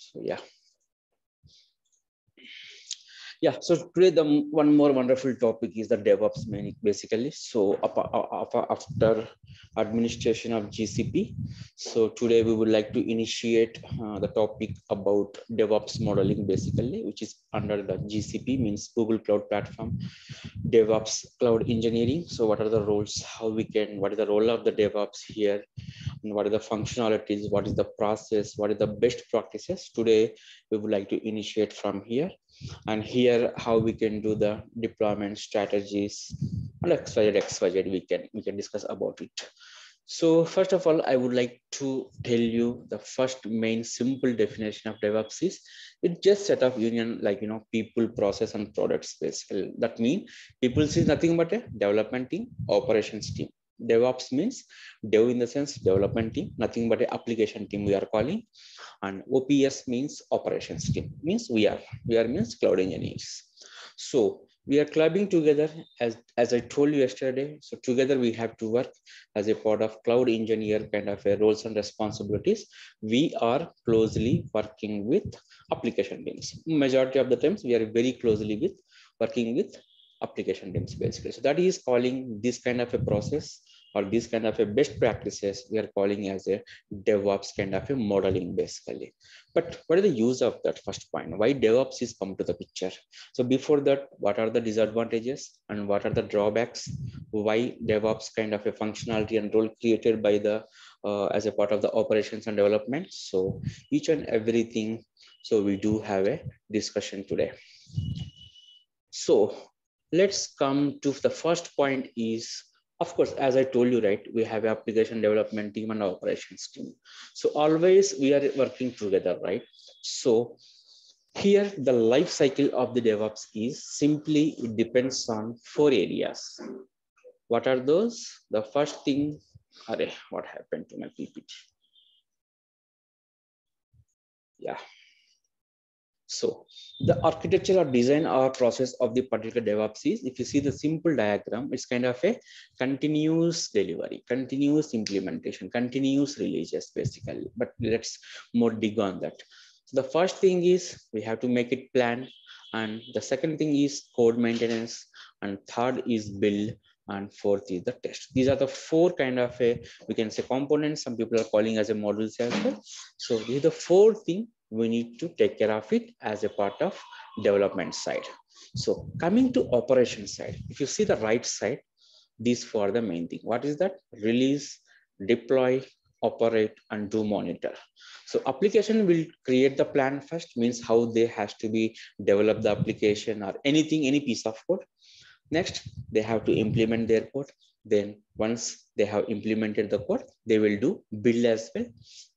So so today the one more wonderful topic is the DevOps basically. So after administration of GCP, so today we would like to initiate the topic about DevOps modeling basically, which is under the GCP, means Google Cloud Platform, DevOps Cloud Engineering. So what are the roles, what is the role of the DevOps here, and what are the functionalities, what is the process, what is the best practices. Today we would like to initiate from here, and here how we can do the deployment strategies and XYZ we can discuss about it. So first of all, I would like to tell you the first main simple definition of DevOps is it's just set of union, like people, process, and products basically. That means people is nothing but a development team, operations team. DevOps means dev in the sense development team, nothing but a application team we are calling, and OPS means operations team, means we are means cloud engineers. So we are clubbing together as I told you yesterday. So together we have to work as a part of cloud engineer kind of a roles and responsibilities. We are closely working with application teams. Majority of the times we are very closely with working with application teams basically. So that is calling this kind of a process or this kind of a best practices we are calling as a DevOps kind of a modeling basically. But what is the use of that first point? Why DevOps is come to the picture? So before that, what are the disadvantages and what are the drawbacks? Why DevOps kind of a functionality and role created by the as a part of the operations and development? So each and everything. So we do have a discussion today. So let's come to the first point is, of course, as I told you, right, we have an application development team and operations team. So always we are working together, right? So here the life cycle of the DevOps is simply, it depends on 4 areas. What are those? The first thing, what happened to my PPT? Yeah. So the architecture or design or process of the particular DevOps is, if you see the simple diagram, it's kind of a continuous delivery, continuous implementation, continuous releases basically. But let's more dig on that. So the first thing is we have to make it plan. And the second thing is code maintenance. And third is build. And fourth is the test. These are the 4 kind of we can say components. Some people are calling as a modules as well. So these are the 4 things we need to take care of it as a part of development side. So coming to operation side, if you see the right side, these 4 are the main thing. What is that? Release, deploy, operate, and do monitor. So application will create the plan first, means how they has to be develop the application or anything, any piece of code. Next, they have to implement their code. Then once they have implemented the code, they will do build as well.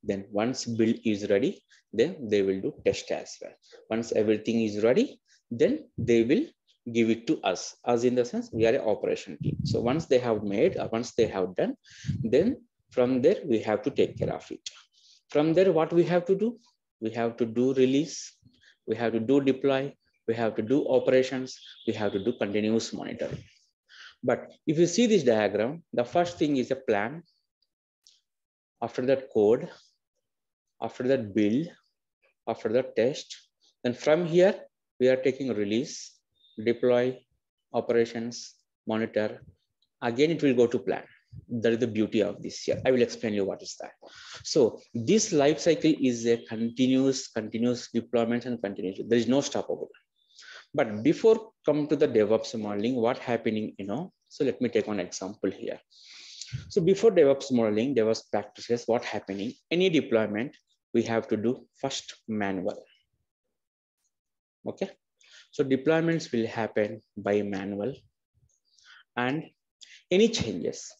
Then once build is ready, then they will do test as well. Once everything is ready, then they will give it to us. Us in the sense, we are an operation team. So once they have made, or once they have done, then from there, we have to take care of it. From there, what we have to do? We have to do release. We have to do deploy. We have to do operations. We have to do continuous monitoring. But if you see this diagram, the first thing is a plan. After that, code. After that, build. After that, test. Then from here, we are taking release, deploy, operations, monitor. Again, it will go to plan. That is the beauty of this here. I will explain you what is that. So this life cycle is a continuous deployment and continuous. There is no stoppable. But before come to the DevOps modeling, what happening, so let me take one example here. So before DevOps modeling, DevOps practices, what happening, any deployment, we have to do first manual. Okay. So deployments will happen by manual, and any changes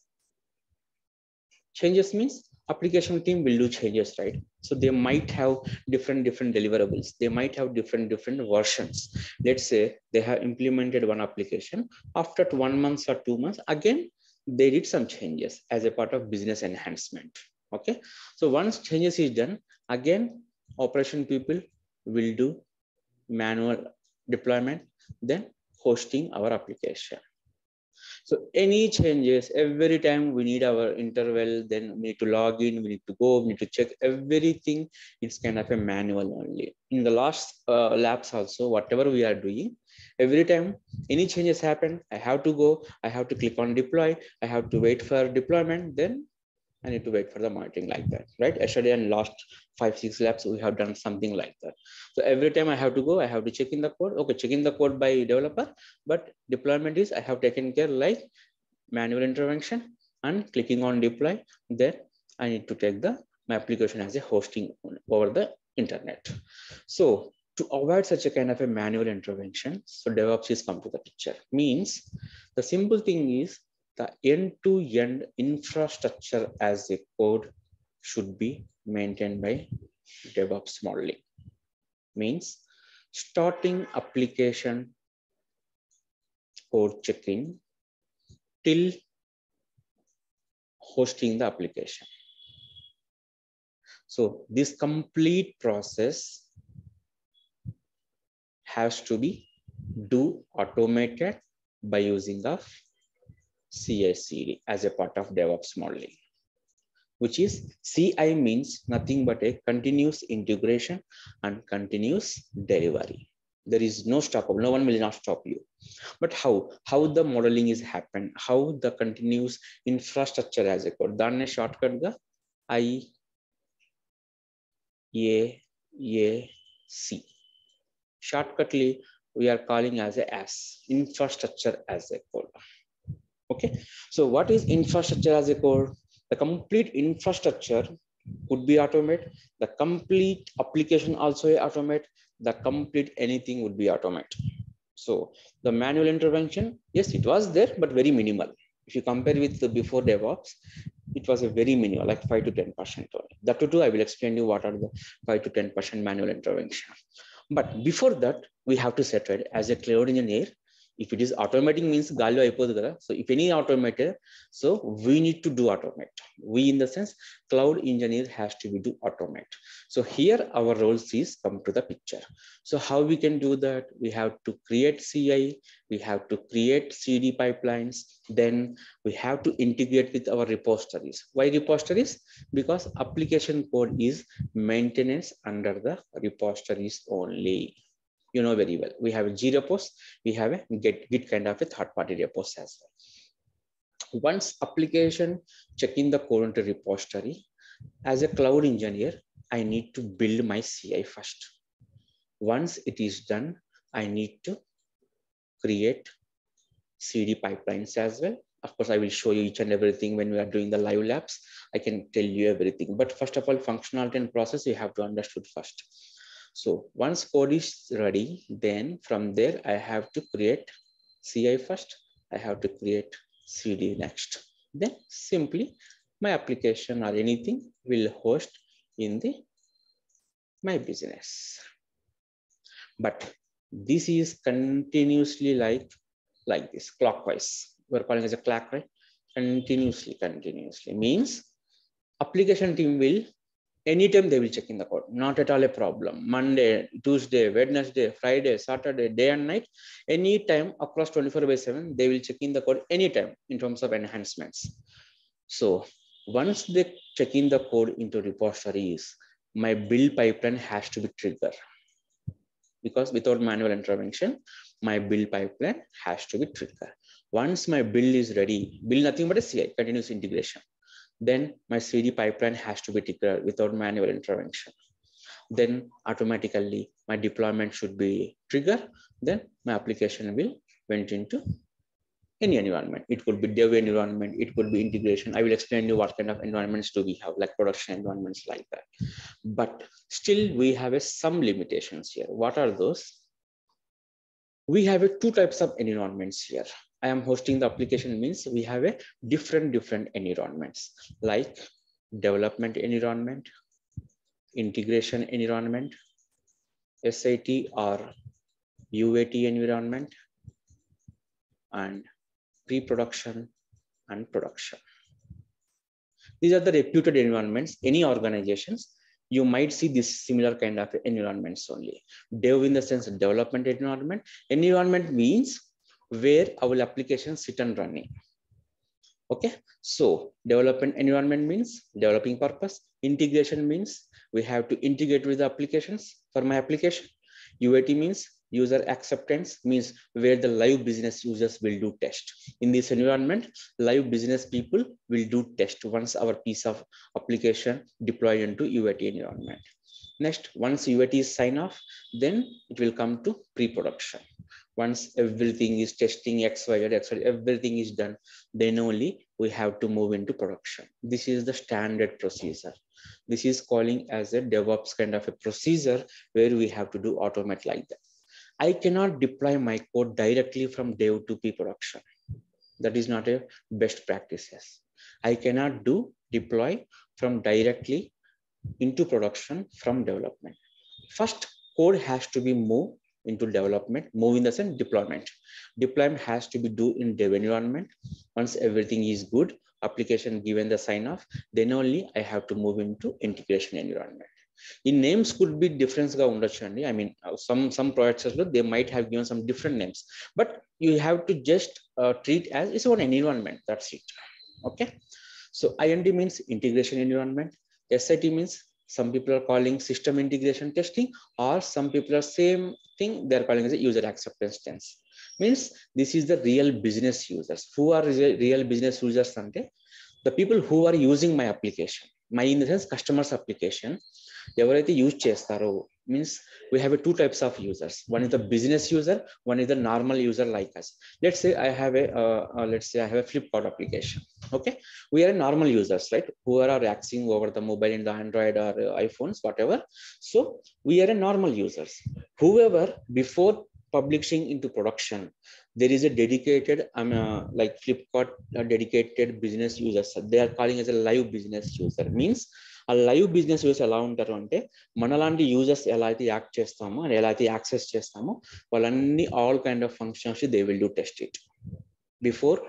means application team will do changes, right? So they might have different deliverables. They might have different versions. Let's say they have implemented one application. After 1 month or 2 months, again, they did some changes as a part of business enhancement. Okay. So once changes is done, again, operation people will do manual deployment, then hosting our application. So any changes, every time we need our interval, then we need to log in, we need to go, we need to check everything. It's kind of a manual only. In the last labs also, whatever we are doing, every time any changes happen, I have to go, I have to click on deploy, I have to wait for deployment, then I need to wait for the monitoring like that, right? Yesterday and last 5-6 labs, we have done something like that. So every time I have to go, I have to check in the code. Okay, checking the code by developer, but deployment is I have taken care like manual intervention and clicking on deploy. Then I need to take my application as a hosting over the internet. So to avoid such a kind of a manual intervention, so DevOps is come to the picture. Means the simple thing is the end-to-end infrastructure as a code should be maintained by Devops modeling. Means starting application code checking till hosting the application. So this complete process has to be automated by using of CI/CD as a part of DevOps modeling, which is CI means nothing but a continuous integration and continuous delivery. There is no stop, no one will not stop you. But how the modeling is happen, how the continuous infrastructure as a code. Then shortcut the IAAC. Shortcutly we are calling as infrastructure as a code. Okay, so what is infrastructure as a code? The complete infrastructure could be automated. The complete application also automate. The complete anything would be automated. So the manual intervention, yes, it was there, but very minimal. If you compare with the before DevOps, it was a very minimal, like 5 to 10% only. That too, I will explain you what are the 5 to 10% manual intervention. But before that, we have to set it as a cloud engineer. If it is automating means galu ayipodu kada. So if any automated, so we need to do automate. We in the sense cloud engineer has to be do automate. So here our roles is come to the picture. So how we can do that? We have to create CI, we have to create CD pipelines, then we have to integrate with our repositories. Why repositories? Because application code is maintenance under the repositories only. You know very well. We have a G repos, we have a Git kind of a third-party repos as well. Once application checking the code into repository, as a cloud engineer, I need to build my CI first. Once it is done, I need to create CD pipelines as well. Of course, I will show you each and everything when we are doing the live labs. I can tell you everything. But first of all, functionality and process, you have to understand first. So once code is ready, then from there, I have to create CI first. I have to create CD next. Then simply my application or anything will host in my business. But this is continuously like this, clockwise. We're calling it as a clock, right? Continuously means application team will anytime they will check in the code, not at all a problem. Monday, Tuesday, Wednesday, Friday, Saturday, day and night, anytime across 24/7, they will check in the code anytime in terms of enhancements. So once they check in the code into repositories, my build pipeline has to be triggered. Because without manual intervention, my build pipeline has to be triggered. Once my build is ready, build nothing but a CI, continuous integration. Then my CD pipeline has to be triggered without manual intervention. Then automatically my deployment should be triggered. Then my application will went into any environment. It could be dev environment, it could be integration. I will explain you what kind of environments do we have, like production environments like that. But still we have some limitations here. What are those? We have two types of environments here. I am hosting the application means we have a different environments like development environment, integration environment, SIT or UAT environment, and pre-production and production. These are the reputed environments. Any organizations, you might see this similar kind of environments only. Dev in the sense of development environment. Environment means where our applications sit and running. Okay, so development environment means developing purpose. Integration means we have to integrate with the applications for my application. UAT means user acceptance, means where the live business users will do test. In this environment, live business people will do test once our piece of application deployed into UAT environment. Next, once UAT is sign off, then it will come to pre-production. Once everything is testing XY, everything is done, then only we have to move into production. This is the standard procedure. This is calling as a DevOps kind of a procedure where we have to do automate like that. I cannot deploy my code directly from dev to pre-production. That is not a best practices. I cannot do deploy from directly into production from development. First, code has to be moved into development, move in the sense deployment. Deployment has to be do in dev environment. Once everything is good, application given the sign off, then only I have to move into integration environment. In names could be difference ga undachandi. I mean, some projects they might have given some different names, but you have to just treat as it's one environment. That's it. Okay. So IND means integration environment. SIT means some people are calling system integration testing, or some people are same thing they're calling as a user acceptance test. Means this is the real business users. Who are real business users? The people who are using my application. My in the sense customers application. ఎవరైతే use చేస్తారో means we have two types of users. One is the business user, one is the normal user like us. Let's say I have a Flipkart application. Okay, we are normal users, right? Who are accessing over the mobile in the Android or iPhones, whatever. So we are a normal users. Whoever before publishing into production, there is a dedicated like Flipkart dedicated business users. They are calling as a live business user. Means a live business users ఎలా ఉంటారు అంటే మనలాంటి users ఎలా అయితే act చేస్తామో and ఎలా అయితే access చేస్తామో వాళ్ళన్ని all kind of functions they will do test it before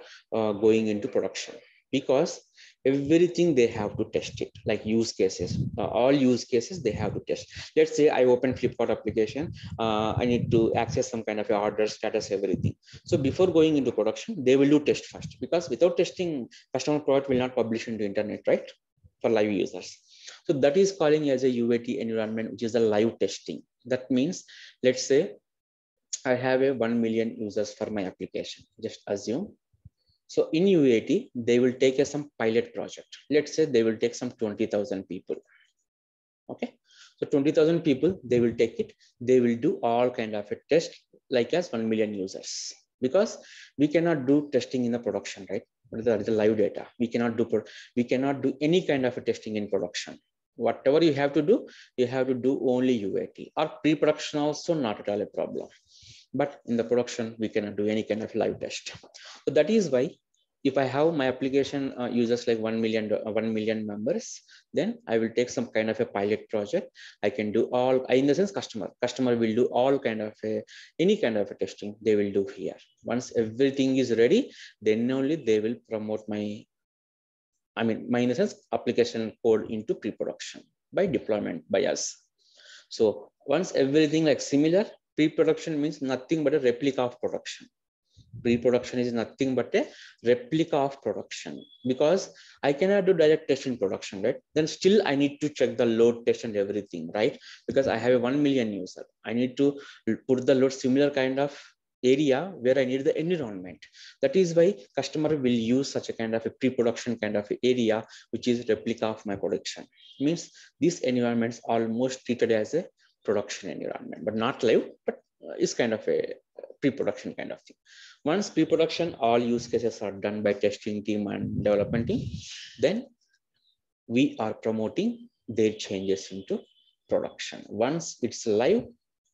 going into production because everything they have to test it, like use cases, all use cases they have to test. Let's say I open Flipkart application, I need to access some kind of a order status, everything. So before going into production, they will do test first, because without testing, customer product will not publish into internet, right? For live users. So that is calling as a UAT environment, which is a live testing. That means, let's say I have a 1 million users for my application. Just assume. So in UAT, they will take some pilot project. Let's say they will take some 20,000 people. Okay. So 20,000 people, they will take it. They will do all kind of a test like as 1 million users, because we cannot do testing in the production, right? The live data. We cannot do any kind of a testing in production. Whatever you have to do only UAT, or pre-production also not at all a problem. But in the production, we cannot do any kind of live test. So that is why if I have my application users like 1 million members, then I will take some kind of a pilot project. I can do all, in the sense customer will do all kind of any kind of a testing they will do here. Once everything is ready, then only they will promote my in the sense application code into pre-production by deployment by us. So once everything like similar, pre-production means nothing but a replica of production. Pre-production is nothing but a replica of production, because I cannot do direct test in production, right? Then still I need to check the load test and everything, right? Because I have a 1 million user. I need to put the load similar kind of area where I need the environment. That is why customer will use such a kind of a pre-production kind of area, which is replica of my production. Means these environments almost treated as a production environment, but not live, but is kind of a pre-production kind of thing. Once pre-production, all use cases are done by testing team and development team, then we are promoting their changes into production. Once it's live,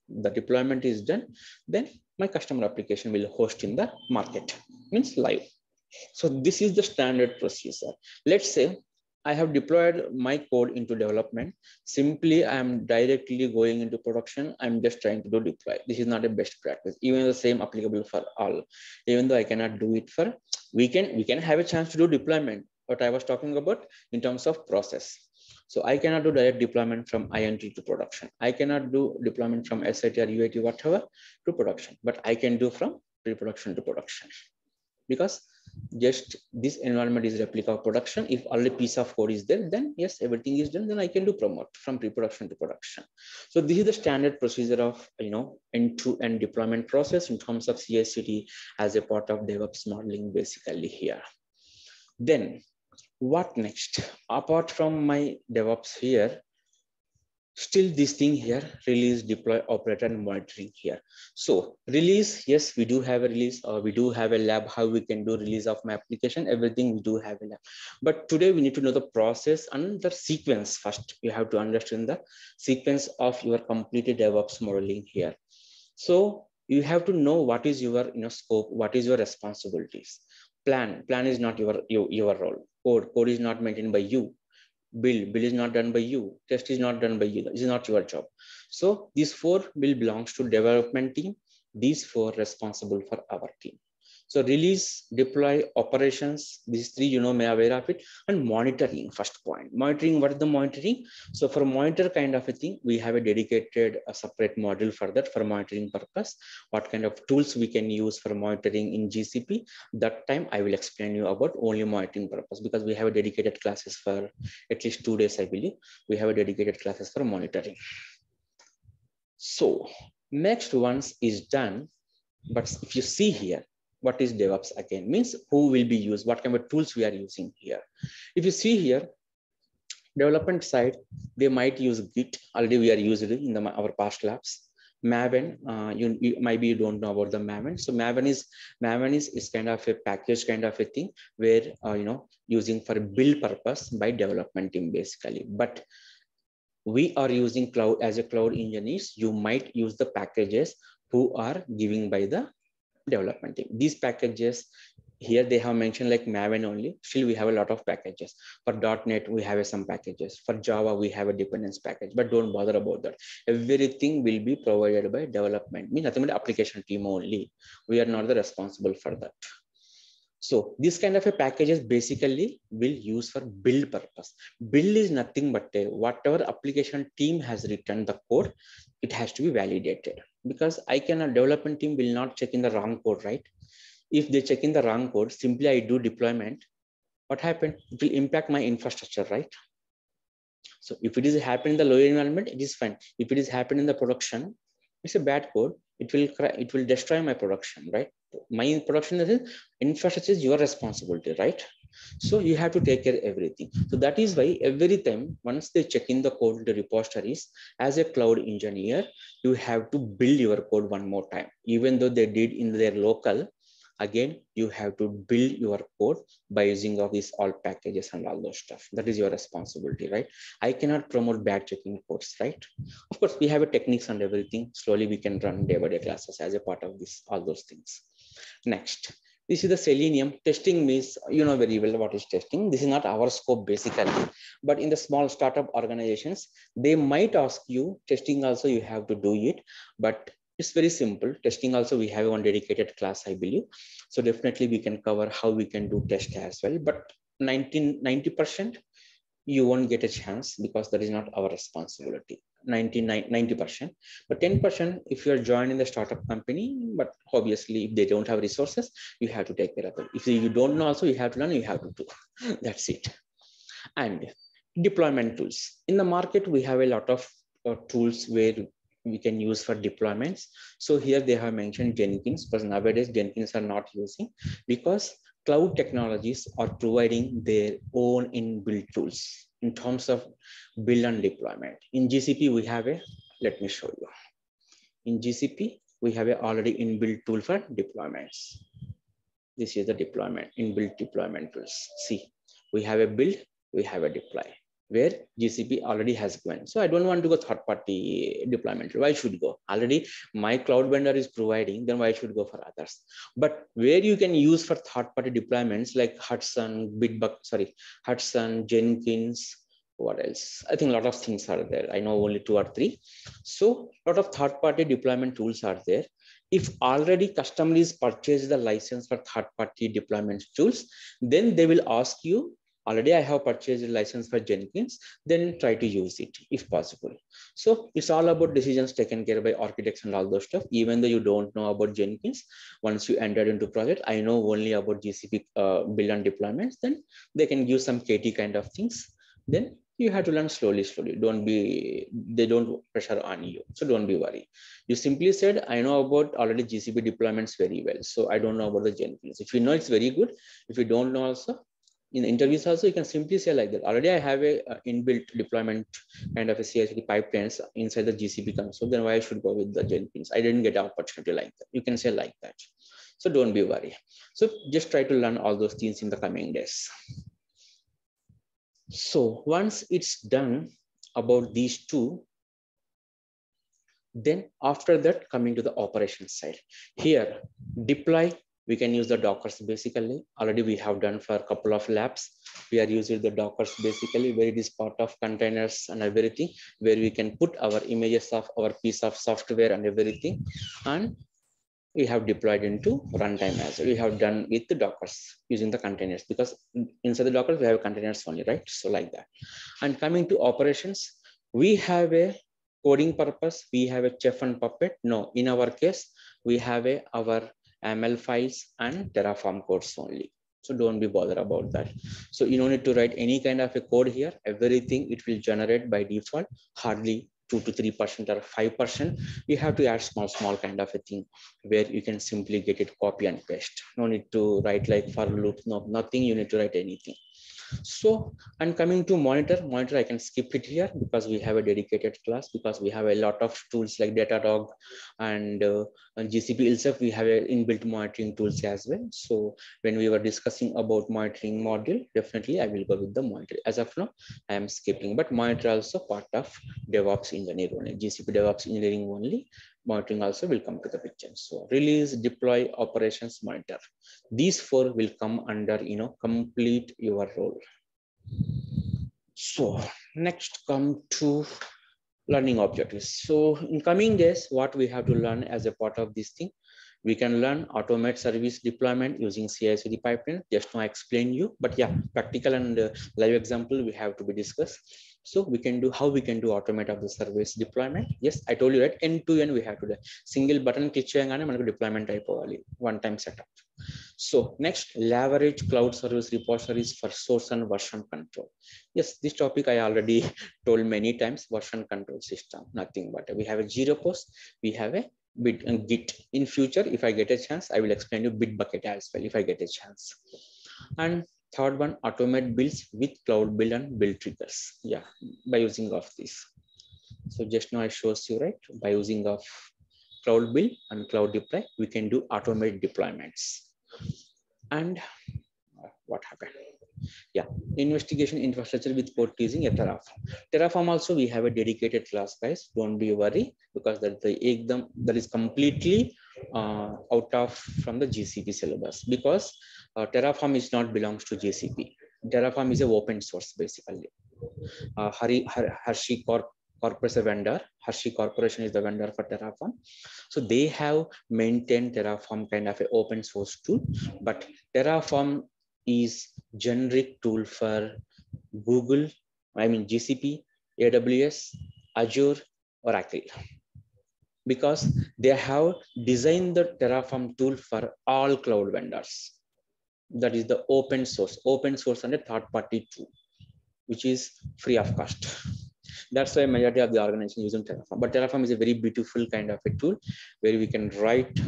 the deployment is done, then my customer application will host in the market, means live. So this is the standard procedure. Let's say I have deployed my code into development. Simply, I am directly going into production. I'm just trying to do deploy. This is not a best practice. Even the same applicable for all. Even though I cannot do it for, we can have a chance to do deployment. What I was talking about in terms of process. So I cannot do direct deployment from INT to production. I cannot do deployment from SIT or UAT, whatever, to production. But I can do from pre-production to production. Because just this environment is replica of production. If only piece of code is there, then yes, everything is done. Then I can do promote from pre-production to production. So this is the standard procedure of end-to-end deployment process in terms of CI/CD as a part of DevOps modeling, basically here. Then what next? Apart from my DevOps here, still this thing here, release, deploy, operate, and monitoring here. So release, yes, we do have a release, or we do have a lab, how we can do release of my application, everything we do have a lab. But today we need to know the process and the sequence. First, you have to understand the sequence of your completed DevOps modeling here. So you have to know what is your scope, what is your responsibilities. Plan is not your role. Code is not maintained by you. Build is not done by you. Test is not done by you. This is not your job. So these four will belongs to development team. These four responsible for our team. So release, deploy, operations, these three, may aware of it, and monitoring. First point, monitoring. What is the monitoring? So for monitor kind of a thing, we have a dedicated, separate module for that, for monitoring purpose. What kind of tools we can use for monitoring in GCP? That time I will explain you about only monitoring purpose, because we have a dedicated classes for at least 2 days, I believe. We have a dedicated classes for monitoring. So next once is done, but if you see here, what is DevOps again? Means who will be used, what kind of tools we are using here. If you see here, development side, they might use Git. Already we are used in our past labs. Maven, maybe you don't know about the Maven. So Maven is kind of a package kind of a thing where using for build purpose by development team basically. But we are using cloud as a cloud engineers. You might use the packages who are giving by the development team. These packages here they have mentioned like Maven only. Still we have a lot of packages. For .NET we have some packages. For Java we have a dependence package, but don't bother about that. Everything will be provided by development. Means nothing but application team only. We are not the responsible for that. So this kind of a packages basically will use for build purpose. Build is nothing but whatever application team has written the code, it has to be validated. Because a development team will not check in the wrong code, right? If they check in the wrong code, simply I do deployment, what happened? It will impact my infrastructure, right? So if it is happening in the lower environment, it is fine. If it is happening in the production, it's a bad code. It will destroy my production, right? My production is infrastructure is your responsibility, right? So you have to take care of everything. So that is why every time once they check in the code into repositories, as a cloud engineer, you have to build your code one more time. Even though they did in their local, again, you have to build your code by using of these all packages and all those stuff. That is your responsibility, right? I cannot promote bad checking codes, right? Of course, we have a techniques and everything. Slowly we can run day-by-day classes as a part of this, all those things. Next, this is the Selenium. Testing means, you know very well what is testing. This is not our scope basically, but in the small startup organizations, they might ask you testing also you have to do it, but it's very simple. Testing also we have one dedicated class, I believe. So definitely we can cover how we can do test as well, but 90% you won't get a chance because that is not our responsibility. 90%, but 10% if you're joining the startup company, but obviously if they don't have resources, you have to take care of it. If you don't know also, you have to learn, you have to do. That's it. And deployment tools. In the market, we have a lot of tools where we can use for deployments. So here they have mentioned Jenkins, because nowadays Jenkins are not using, because cloud technologies are providing their own inbuilt tools in terms of build and deployment. In GCP, we have let me show you. In GCP, we have already inbuilt tool for deployments. This is the deployment, inbuilt deployment tools. See, we have a build, we have a deploy, where GCP already has given. So I don't want to go third-party deployment. Why should go? Already my cloud vendor is providing, then why should go for others? But where you can use for third-party deployments like Hudson, Hudson, Jenkins, what else? I think a lot of things are there. I know only 2 or 3. So a lot of third-party deployment tools are there. If already customers purchase the license for third-party deployment tools, then they will ask you, already I have purchased a license for Jenkins, then try to use it if possible. So it's all about decisions taken care by architects and all those stuff. Even though you don't know about Jenkins, once you entered into project, I know only about GCP build and deployments, then they can give some KT kind of things. Then you have to learn slowly. They don't pressure on you. So don't be worried. You simply said, I know about already GCP deployments very well. So I don't know about the Jenkins. If you know, it's very good. If you don't know also, in interviews also, you can simply say like that. Already I have a inbuilt deployment kind of a CI/CD pipelines inside the GCP console. Then why I should go with the Jenkins? I didn't get an opportunity like that. You can say like that. So don't be worried. So just try to learn all those things in the coming days. So once it's done about these two, then after that, coming to the operations side. Here, deploy, we can use the Dockers basically. Already we have done for a couple of labs. We are using the Dockers basically, where it is part of containers and everything, where we can put our images of our piece of software and everything. And we have deployed into runtime as well. We have done with the Dockers using the containers, because inside the Dockers, we have containers only, right? So like that. And coming to operations, we have a coding purpose, we have a chef and puppet. No, in our case, we have our ML files and Terraform codes only. So don't be bothered about that. So you don't need to write any kind of a code here. Everything it will generate by default, hardly 2 to 3% or 5%. You have to add small kind of a thing where you can simply get it copy and paste. No need to write like for loop, no, nothing you need to write anything. So, and coming to monitor, I can skip it here because we have a dedicated class, because we have a lot of tools like Datadog and GCP itself, we have a inbuilt monitoring tools as well. So when we were discussing about monitoring module, definitely I will go with the monitor. As of now, I am skipping, but monitor also part of DevOps engineering only, GCP DevOps engineering only. Monitoring also will come to the picture. So release, deploy, operations, monitor. These four will come under, complete your role. So next come to learning objectives. So in coming days, what we have to learn as a part of this thing, we can learn automate service deployment using CI/CD pipeline. Just now I explain you, but yeah, practical and live example we have to be discussed. So we can do how we can do automate of the service deployment. Yes, I told you that end to end we have to do single button click cheyangane manaku deployment అయిపోవాలి one time setup. So next, leverage cloud service repositories for source and version control. Yes, this topic I already told many times. Version control system, nothing but we have a Gropos, we have a Git. In future, if I get a chance, I will explain you Bitbucket as well if I get a chance. And third one, automate builds with cloud build and build triggers. Yeah, by using of this. So just now I shows you, right, by using of cloud build and cloud deploy, we can do automate deployments. And what happened? Yeah, investigation infrastructure with port using a Terraform. Terraform also we have a dedicated class, guys. Don't be worried, because that is completely out of from the GCP syllabus, because Terraform is not belongs to GCP. Terraform is an open source basically. Hershey Corp is a vendor. Hershey Corporation is the vendor for Terraform. So they have maintained Terraform kind of an open source tool, but Terraform is generic tool for Google, GCP, AWS, Azure, Oracle, because they have designed the Terraform tool for all cloud vendors. That is the open source and a third-party tool, which is free of cost. That's why majority of the organization using Terraform. But Terraform is a very beautiful kind of a tool where we can write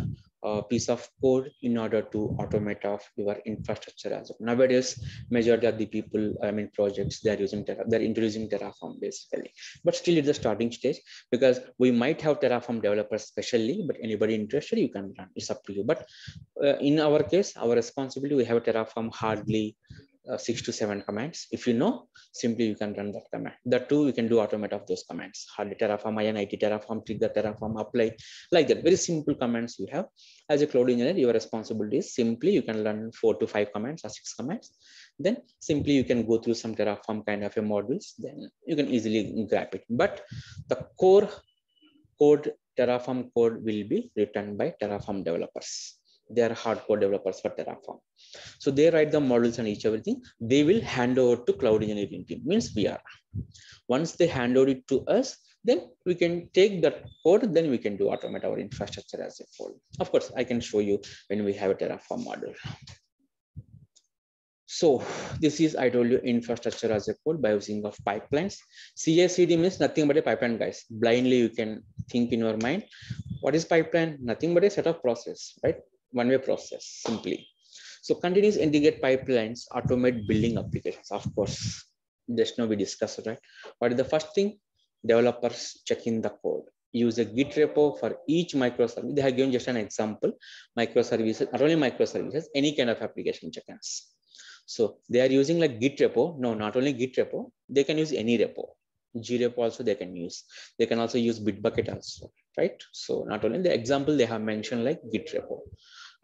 a piece of code in order to automate off your infrastructure as well. Nowadays, majority of the people, projects, they're introducing Terraform basically. But still it's the starting stage, because we might have Terraform developers specially, but anybody interested, you can run. It's up to you. But in our case, our responsibility, we have a Terraform hardly 6 to 7 commands. If you know, simply you can run that command. That too, we can do automate of those commands. Hardly Terraform init, Terraform trigger, Terraform apply, like that. Very simple commands you have. As a cloud engineer, your responsibility is simply you can learn 4 to 5 commands or 6 commands. Then simply you can go through some Terraform kind of a modules. Then you can easily grab it. But the core code, Terraform code will be written by Terraform developers. They are hardcore developers for Terraform. So they write the models and everything. They will hand over to cloud engineering team, means we are. Once they hand over it to us, then we can take that code, then we can do automate our infrastructure as a whole. Of course, I can show you when we have a Terraform model. So this is, I told you, infrastructure as a code by using of pipelines. CI/CD means nothing but a pipeline, guys. Blindly you can think in your mind. What is pipeline? Nothing but a set of process, right? One-way process, simply. So continuous integrate pipelines, automate building applications. Of course, just now we discussed, right? What is the first thing? Developers checking the code. Use a Git repo for each microservice. They have given just an example. Microservices, not only microservices, any kind of application checkers. So they are using like Git repo. No, not only Git repo, they can use any repo. G repo also they can use. They can also use Bitbucket also, right? So not only the example they have mentioned like Git repo.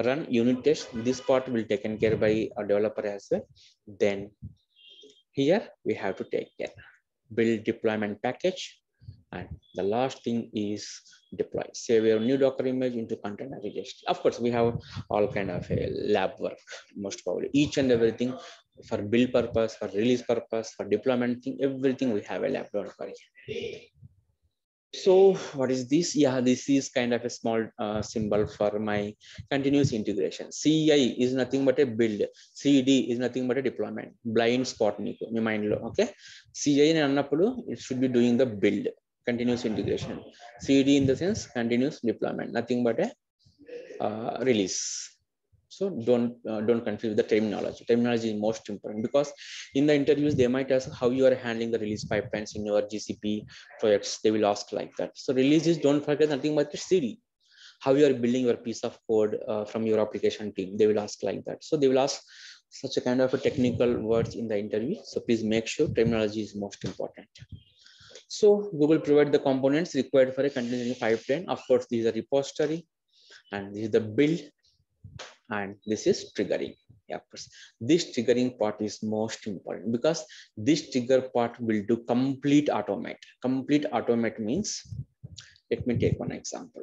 Run unit test. This part will taken care by a developer as well. Then here we have to take care. Build deployment package. And the last thing is deploy. Save your new Docker image into container registry. Of course, we have all kind of a lab work, most probably. Each and everything for build purpose, for release purpose, for deployment thing, everything we have a lab work for it. So what is this? Yeah, this is kind of a small symbol for my continuous integration. CI is nothing but a build. CD is nothing but a deployment. Blind spot, me mind lo. Okay. CI annappudu, it should be doing the build, continuous integration. CD in the sense continuous deployment, nothing but a release. So don't confuse the terminology. Terminology is most important because in the interviews they might ask how you are handling the release pipelines in your GCP projects. They will ask like that. So releases, don't forget nothing but the CD. How you are building your piece of code from your application team. They will ask like that. So they will ask such a kind of a technical words in the interview. So please make sure terminology is most important. So Google provide the components required for a continuous pipeline. Of course, this is a repository and this is the build. And this is triggering. Yeah, this triggering part is most important because this trigger part will do complete automate. Complete automate means, let me take one example.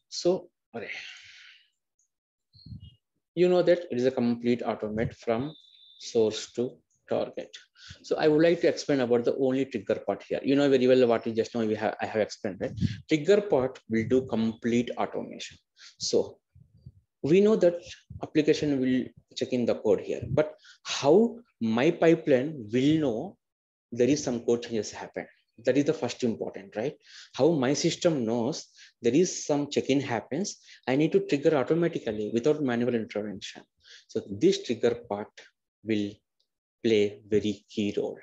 So, you know that it is a complete automate from source to target. So I would like to explain about the only trigger part here. You know very well what is just now I have explained, right? Trigger part will do complete automation. So we know that application will check in the code here, but how my pipeline will know there is some code changes happen? That is the first important, right? How my system knows there is some check-in happens, I need to trigger automatically without manual intervention. So this trigger part will play very key role.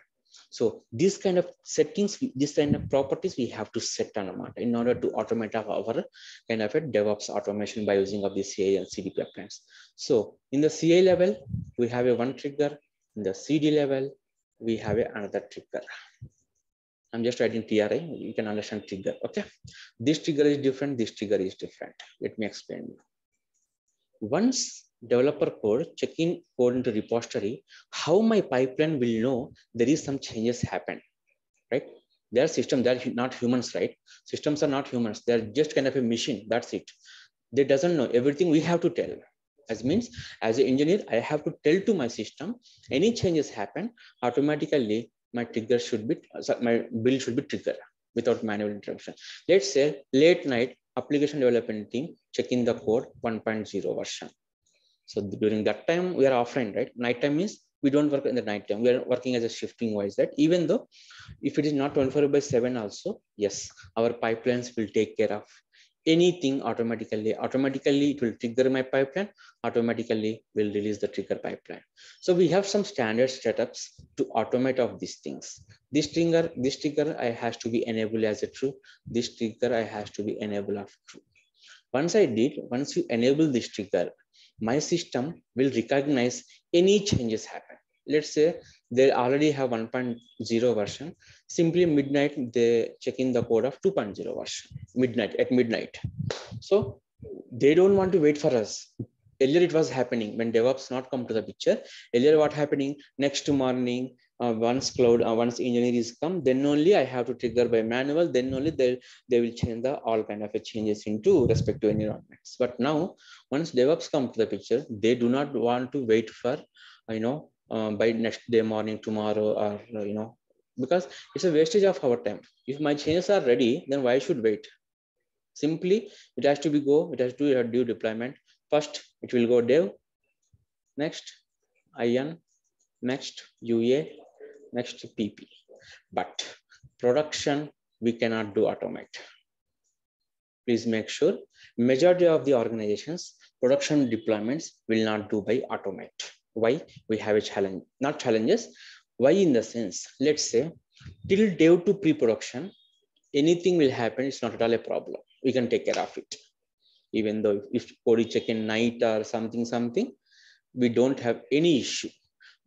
So this kind of settings, this kind of properties we have to set on in order to automate our kind of a DevOps automation by using of the CI and CD pipelines. So in the CI level, we have a one trigger. In the CD level, we have another trigger. I'm just writing TRI. You can understand trigger. Okay. This trigger is different. This trigger is different. Let me explain you. Once developer code, checking code into repository, how my pipeline will know there is some changes happen, right? They are systems, they are not humans, right? Systems are not humans. They are just kind of a machine. That's it. They doesn't know everything. We have to tell. As means, as an engineer, I have to tell to my system, any changes happen, automatically my trigger should be, my build should be triggered without manual intervention. Let's say late night, application development team checking the code 1.0 version. So during that time, we are offline, right? Night time means we don't work in the night time. We are working as a shifting wise, right? Even though if it is not 24/7 also, yes, our pipelines will take care of anything automatically. Automatically, it will trigger my pipeline. Automatically, will release the trigger pipeline. So we have some standard setups to automate of these things. This trigger, I has to be enabled as a true. This trigger, I has to be enabled of true. Once you enable this trigger, my system will recognize any changes happen. Let's say they already have 1.0 version. Simply midnight, they check in the code of 2.0 version, at midnight. So they don't want to wait for us. Earlier it was happening when DevOps not come to the picture. Earlier what happening, next morning, once engineer is come, then only I have to trigger by manual, then only they will change the all kind of changes into respective environments. But now once DevOps come to the picture, they do not want to wait for by next day morning, tomorrow, or because it's a wastage of our time. If my changes are ready, then why should wait? Simply it has to do a due deployment. First it will go dev, next in, next UA, next PP. But production we cannot do automate. Please make sure majority of the organizations production deployments will not do by automate. Why? We have a challenge, not challenges. Why? In the sense, let's say till dev to pre-production, anything will happen. It's not at all a problem. We can take care of it. Even though if code is check in night or something, we don't have any issue.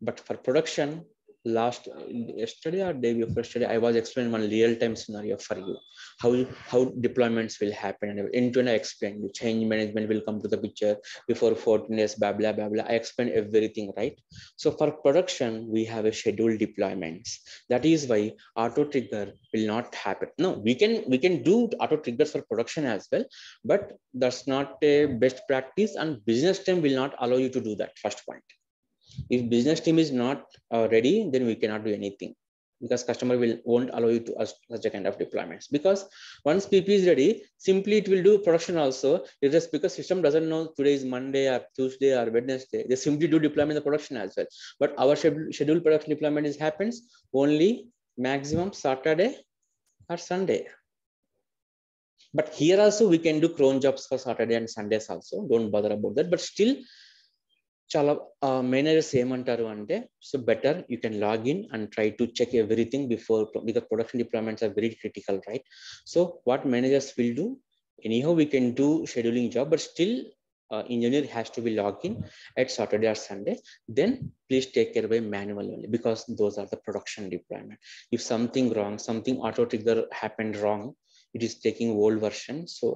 But for production, yesterday or day before yesterday, I was explaining one real-time scenario for you, how deployments will happen, and end-to-end I explained. The change management will come to the picture before 14 days, blah blah blah blah. I explained everything, right? So for production, we have a scheduled deployments. That is why auto trigger will not happen. No, we can do auto triggers for production as well, but that's not a best practice, and business team will not allow you to do that. First point. If business team is not ready, then we cannot do anything, because customer won't allow you to such a kind of deployments. Because once PP is ready, simply it will do production also. It is because system doesn't know today is Monday or Tuesday or Wednesday. They simply do deployment in the production as well. But our scheduled production deployment happens only maximum Saturday or Sunday. But here also we can do cron jobs for Saturday and Sundays also. Don't bother about that. But still, చాలా managers ఏమంటారు అంటే, so better you can log in and try to check everything before, because production deployments are very critical, right? So what managers will do, anyhow we can do scheduling job, but still engineer has to be logged in at Saturday or Sunday. Then please take care by manual only, because those are the production deployment. If something wrong, something auto trigger happened wrong, it is taking old version, so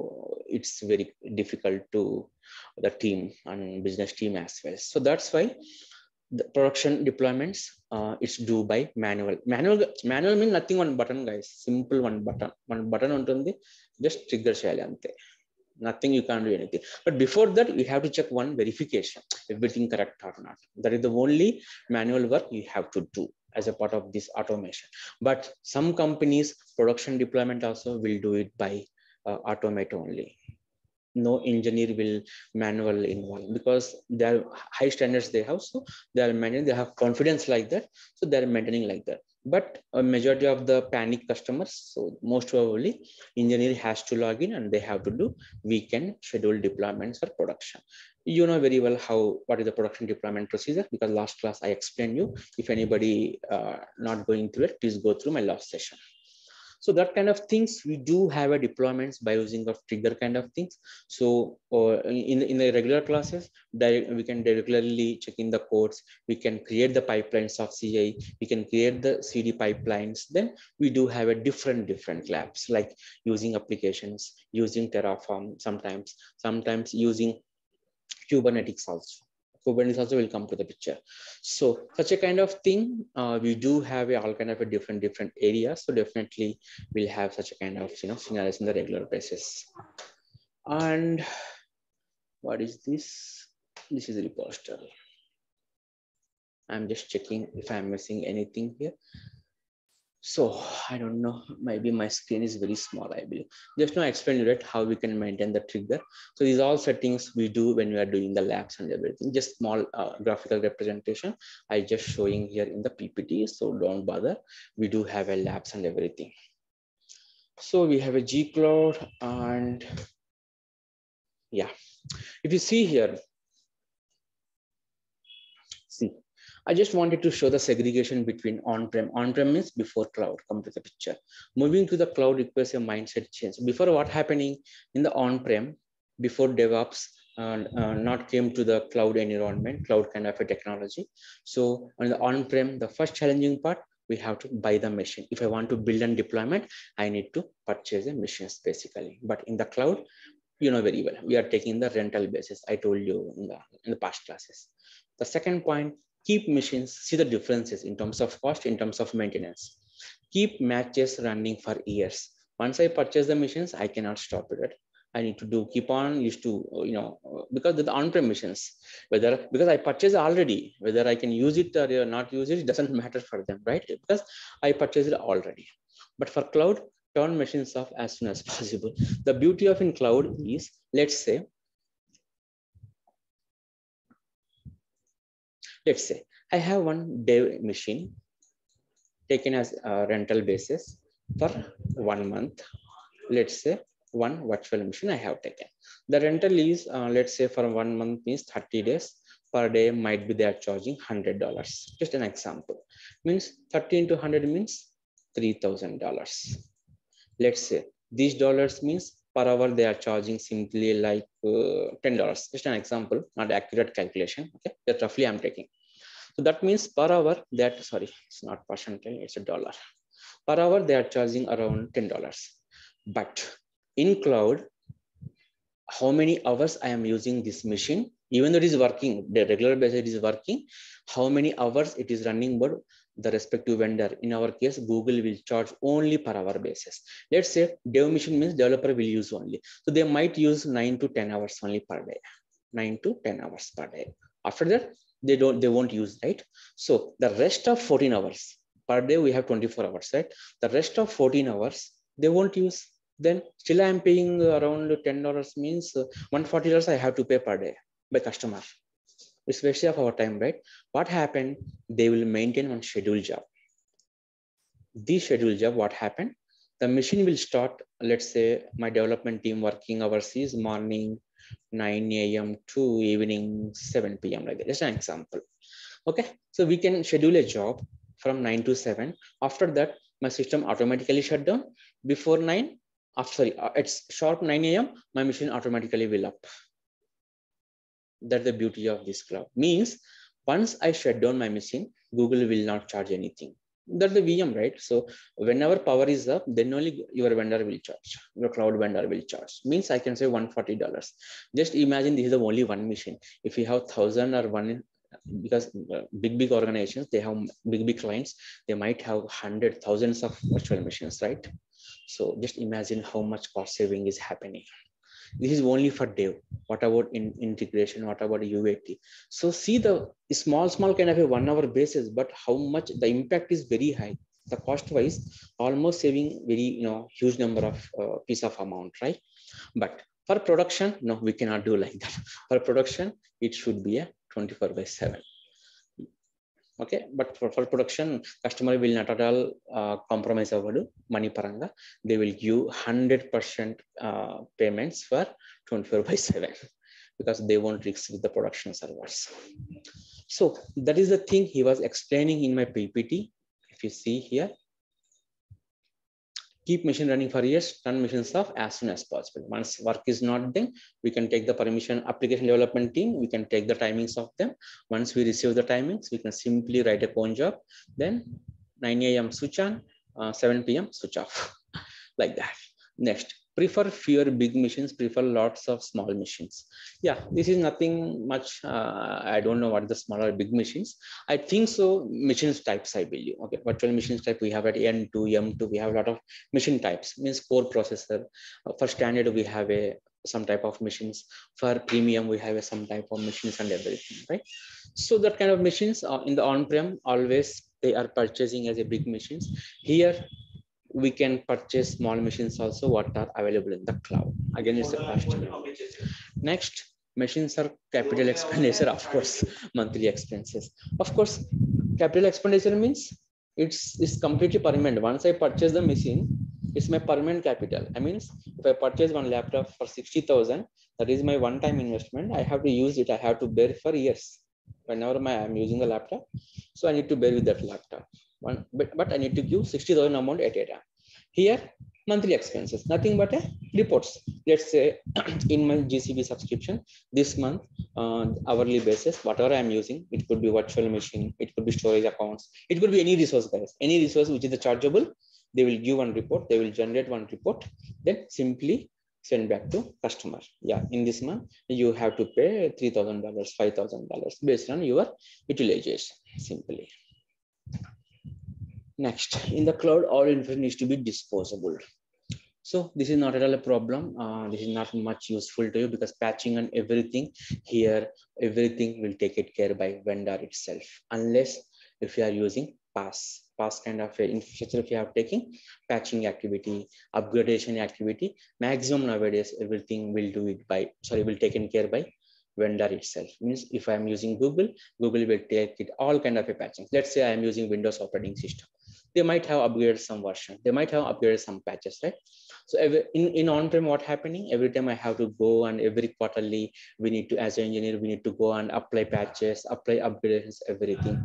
it's very difficult to the team and business team as well. So that's why the production deployments it's do by manual. Manual means nothing, one button guys, simple one button untundi, just trigger cheyali ante, nothing, you can't do anything. But before that you have to check one verification, everything correct or not. That is the only manual work you have to do as a part of this automation. But some companies production deployment also will do it by automate only. No engineer will manual involved, because they are high standards they have, so they are maintaining, they have confidence like that, so they are maintaining like that. But a majority of the panic customers, so most probably engineer has to log in and they have to do weekend scheduled deployments for production. You know very well what is the production deployment procedure, because last class I explained you. If anybody not going through it, please go through my last session. So that kind of things, we do have a deployments by using of trigger kind of things. So in the regular classes, we can regularly check in the codes, we can create the pipelines of CI, we can create the CD pipelines. Then we do have a different labs, like using applications, using Terraform, sometimes using Kubernetes also. Kubernetes also will come to the picture. So such a kind of thing, we do have all kind of a different areas. So definitely we'll have such a kind of scenarios in the regular basis. And what is this? This is a repository. I'm just checking if I'm missing anything here. So I don't know, maybe my screen is very small, I believe. Just now I explained it how we can maintain the trigger. So these are all settings we do when we are doing the labs and everything. Just small graphical representation I just showing here in the PPT, so don't bother. We do have a labs and everything. So we have a G cloud, and yeah, if you see here, see, I just wanted to show the segregation between on-prem. On-prem means before cloud come to the picture. Moving to the cloud requires a mindset change. Before, what happening in the on-prem, before DevOps not came to the cloud environment, cloud kind of a technology. So on the on-prem, the first challenging part, we have to buy the machine. If I want to build a deployment, I need to purchase the machines basically. But in the cloud, you know very well, we are taking the rental basis. I told you in the past classes. The second point, Keep machines, see the differences in terms of cost, in terms of maintenance. Keep matches running for years. Once I purchase the machines, I cannot stop it. Right? I need to do keep on used to, because the on-prem machines, whether because I purchased already, whether I can use it or not use it, it doesn't matter for them, right? Because I purchased it already. But for cloud, turn machines off as soon as possible. The beauty of in cloud is, let's say I have one dev machine taken as a rental basis for 1 month. Let's say one virtual machine I have taken. The rental is, let's say for 1 month means 30 days. Per day might be they are charging $100. Just an example. Means 30 into 100 means $3,000. Let's say these dollars means per hour they are charging simply like $10. Just an example, not accurate calculation. Okay, that roughly I'm taking. So that means per hour that, sorry, it's not percentage, it's a dollar. Per hour they are charging around $10. But in cloud, how many hours I am using this machine, even though it is working, the regular basis it is working, how many hours it is running for the respective vendor. In our case, Google will charge only per hour basis. Let's say dev machine means developer will use only. So they might use 9 to 10 hours only per day, 9 to 10 hours per day. After that, they won't use, right? So the rest of 14 hours per day, we have 24 hours, right? The rest of 14 hours, they won't use. Then still I am paying around $10 means $140 I have to pay per day by customer. It's waste of our time, right? What happened? They will maintain one scheduled job. This scheduled job, what happened? The machine will start, let's say my development team working hours is morning 9 a.m. to evening 7 p.m. like that. Just an example. Okay, so we can schedule a job from 9 to 7. After that, my system automatically shut down. Before 9, it's sharp 9 a.m. my machine automatically will up. That's the beauty of this cloud. Means once I shut down my machine, Google will not charge anything. That's the VM, right? So whenever power is up, then only your vendor will charge. Your cloud vendor will charge. Means I can say $140. Just imagine this is the only one machine. If you have 1,000 or one, because big organizations, they have big clients, they might have hundreds, thousands of virtual machines, right? So just imagine how much cost saving is happening. This is only for dev. What about integration? What about UAT? So see the small kind of a 1 hour basis, but how much the impact is very high. The cost wise, almost saving very huge number of piece of amount, right? But for production, no, we cannot do like that. For production, it should be a 24/7. Okay, but for production, customer will not at all compromise over money paranga. They will give 100% payments for 24/7 because they won't risk with the production servers. So that is the thing he was explaining in my PPT. If you see here, keep machine running for years, turn machines off as soon as possible. Once work is not done, we can take the permission application development team, we can take the timings of them. Once we receive the timings, we can simply write a cron job, then 9 a.m. switch on, 7 p.m. switch off, like that. Next, prefer fewer big machines, prefer lots of small machines. Yeah, this is nothing much. I don't know what the small or big machines. I think so. Machines types, I believe. Okay, virtual machines type we have at N2, M2. We have a lot of machine types. Means core processor. For standard, we have some type of machines. For premium, we have some type of machines and everything, right? So that kind of machines in the on-prem, always they are purchasing as a big machines. Here, we can purchase small machines also what are available in the cloud. Again, it's a question. Next, machines are capital expenditure, of course, monthly expenses. Of course, capital expenditure means it's completely permanent. Once I purchase the machine, it's my permanent capital. I mean, if I purchase one laptop for 60,000, that is my one-time investment. I have to use it. I have to bear for years. Whenever I'm using the laptop, so I need to bear with that laptop. But I need to give 60,000 amount at a time. Here, monthly expenses, nothing but reports. Let's say in my GCP subscription, this month, hourly basis, whatever I'm using, it could be virtual machine, it could be storage accounts, it could be any resource, guys. Any resource which is chargeable, they will give one report, they will generate one report. Then simply send back to customer. Yeah, in this month, you have to pay $3,000, $5,000 based on your utilization, simply. Next, in the cloud, all information needs to be disposable. So this is not at all a problem. This is not much useful to you because patching and everything here, everything will take it care by vendor itself, unless if you are using pass kind of infrastructure. If you have taken patching activity, upgradation activity, maximum nowadays everything will do it by, will taken care by vendor itself. Means if I am using Google will take it all kind of a patching. Let's say I am using Windows operating system. They might have upgraded some version. They might have upgraded some patches, right? So in on-prem, what happening? Every time I have to go and every quarterly, we need to, as an engineer, we need to go and apply patches, apply upgrades, everything.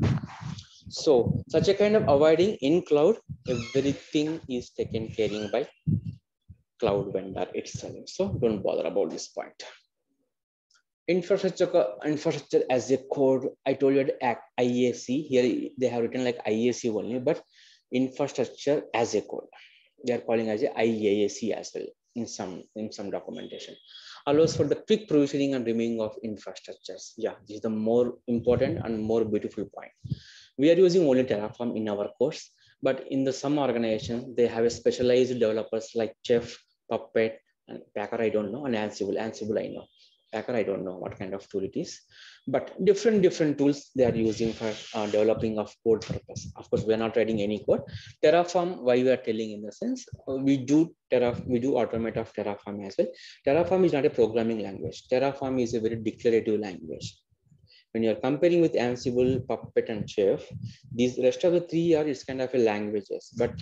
So such a kind of avoiding in cloud, everything is taken care of by cloud vendor itself. So don't bother about this point. Infrastructure as a code, I told you at IAC. Here they have written like IAC only, but infrastructure as a code, they are calling as a IAC as well in some documentation. Allows for the quick provisioning and removing of infrastructures. Yeah, this is the more important and more beautiful point. We are using only Terraform in our course, but in the some organizations, they have a specialized developers like Chef, Puppet, and Packer, I don't know, and Ansible I know. Packer, I don't know what kind of tool it is, but different tools they are using for developing of code purpose. Of course, we are not writing any code. Terraform, why we are telling in the sense, we do automate of Terraform as well. Terraform is not a programming language. Terraform is a very declarative language. When you're comparing with Ansible, Puppet, and Chef, these rest of the three are it's kind of a languages, but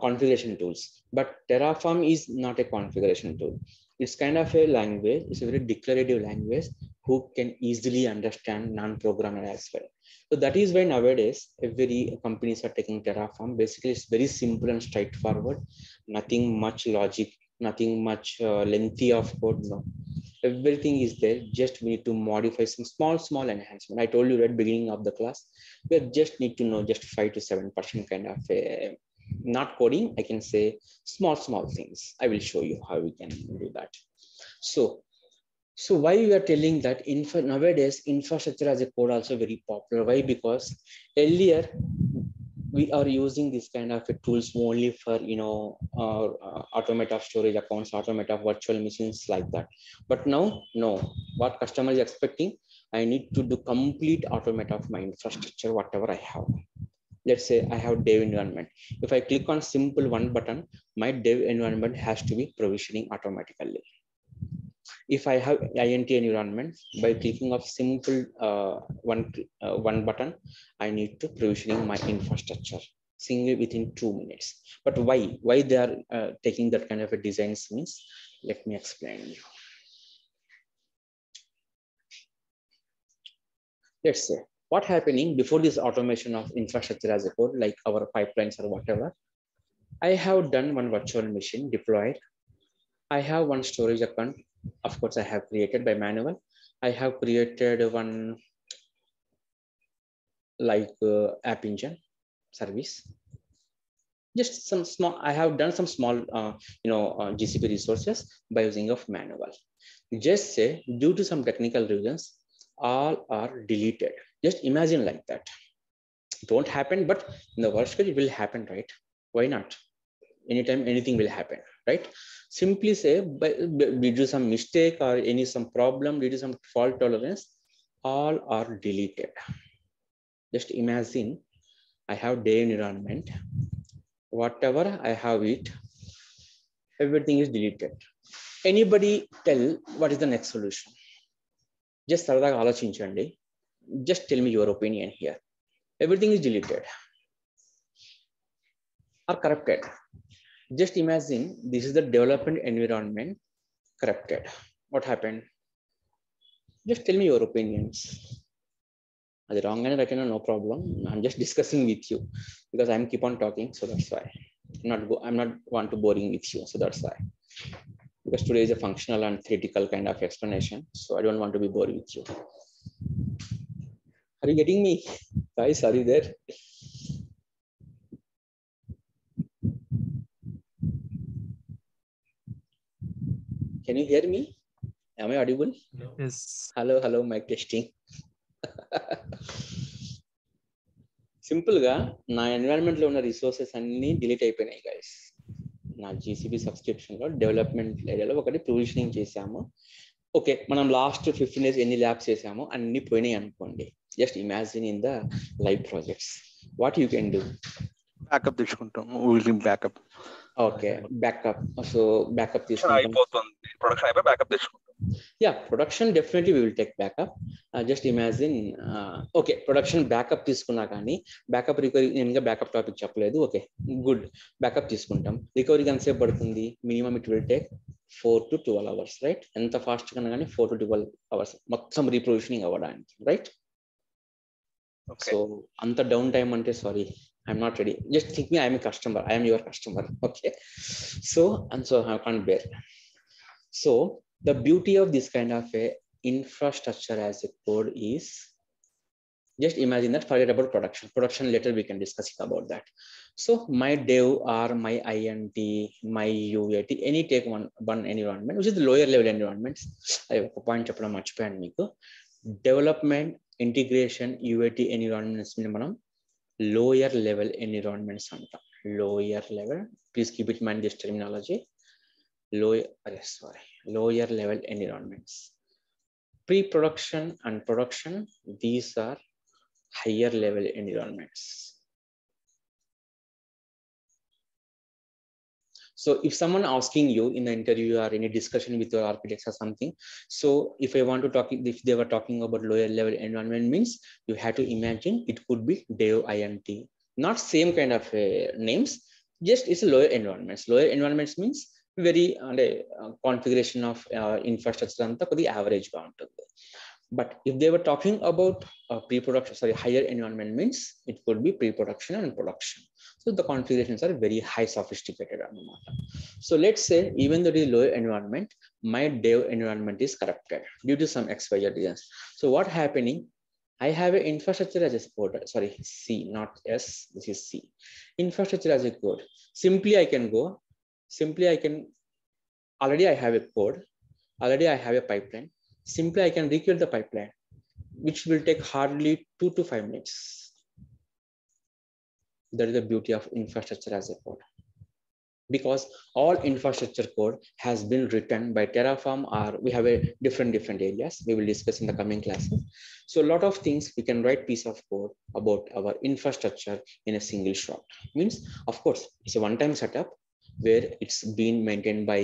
configuration tools. But Terraform is not a configuration tool. It's kind of a language. It's a very declarative language who can easily understand non-programmer as well. So that is why nowadays every companies are taking Terraform. Basically, it's very simple and straightforward. Nothing much logic, nothing much lengthy of code. No, everything is there. Just we need to modify some small enhancement. I told you at the beginning of the class, we just need to know just 5 to 7% kind of a, not coding, I can say small things. I will show you how we can do that. So why we are telling that nowadays infrastructure as a code also very popular. Why? Because earlier we are using this kind of tools only for automate of storage accounts, automate of virtual machines like that. But now, no, what customer is expecting, I need to do complete automate of my infrastructure, whatever I have. Let's say I have dev environment. If I click on simple one button, my dev environment has to be provisioning automatically. If I have INT environment, by clicking of simple one button, I need to provisioning my infrastructure single within 2 minutes. But why they are taking that kind of a design means, let me explain you. Let's say what happening before this automation of infrastructure as a code, like our pipelines or whatever. I have done one virtual machine deployed. I have one storage account. Of course, I have created by manual. I have created one like app engine service. Just some small, I have done some small, GCP resources by using of manual. Just say due to some technical reasons, all are deleted. Just imagine like that. It won't happen, but in the worst case, it will happen, right? Why not? Anytime, anything will happen, right? Simply say, due to some mistake or some problem, due to some fault tolerance, all are deleted. Just imagine I have day environment. Whatever I have it, everything is deleted. Anybody tell what is the next solution? Just just tell me your opinion here. Everything is deleted or corrupted. Just imagine this is the development environment corrupted. What happened? Just tell me your opinions. Are they wrong and right? No problem. I'm just discussing with you because I'm keep on talking, so that's why. I'm not want to boring with you, so that's why. Because today is a functional and theoretical kind of explanation, so I don't want to be boring with you. Are you getting me, guys? Are you there? Can you hear me? Am I audible? Yes. Hello, mic testing. Simple ga, na environment lo una resources anni delete అయిపోయినాయి guys. నా GCP subscription లో development ఏరియాలో ఒకటి provisioning చేసాము. Okay, మనం last 15 days ఎన్ని labs చేసామో అన్ని పోయినాయి అనుకోండి. Just imagine in the live projects what you can do. Backup తీసుకుంటాం, backup. Okay, backup. So backup తీసుకుంటాం. అయిపోతుంది, ప్రొడక్షన్ అయిపోయి బ్యాకప్ తీసుకుంటాం. Yeah, production definitely we will take backup. Just imagine, okay, production backup తీసుకున్నా కానీ బ్యాకప్ రికవరీ నేను backup topic చెప్పలేదు. Okay, good. Backup తీసుకుంటాం. రికవరీకి ఎంతసేపు పడుతుంది? Minimum it will take 4 to 12 hours, right? ఎంత ఫాస్ట్ కన్నా కానీ 4 to 12 hours మొత్తం రీప్రొవిజనింగ్ అవ్వడానికి, రైట్? సో అంత డౌన్ టైమ్ అంటే sorry, I'm not ready. Just think me, I am a customer. I am your customer. Okay. So I can't bear. So the beauty of this kind of a infrastructure as a code is, just imagine that, forget about production. Production later we can discuss about that. So my dev or my INT, my UAT, any take one environment, which is the lower level environments. I have a point chapter much pan meeku. Development, integration, UAT environments minimum lower level environments anta. Lower level, please keep it in mind this terminology. Lower level environments. Pre-production and production, these are higher level environments. So if someone asking you in the interview or any discussion with your architects or something, so if I want to talk, if they were talking about lower level environment, means you have to imagine it could be dev INT, not same kind of names, just it's a lower environments. Lower environments means very configuration of infrastructure anta kodi average ga untundi. But if they were talking about pre-production, higher environment, means it could be pre-production and production. So the configurations are very high sophisticated. So let's say even though it is lower environment, my dev environment is corrupted due to some XYZ reasons. So what happening? I have an infrastructure as a code. C, not S. This is C. Infrastructure as a code. Simply I can already I have a code. Already I have a pipeline. Simply I can recreate the pipeline, which will take hardly 2 to 5 minutes. That is the beauty of infrastructure as a code. Because all infrastructure code has been written by Terraform, or we have a different areas we will discuss in the coming classes. So a lot of things we can write piece of code about our infrastructure in a single shot. Means, of course, it's a one-time setup where it's been maintained by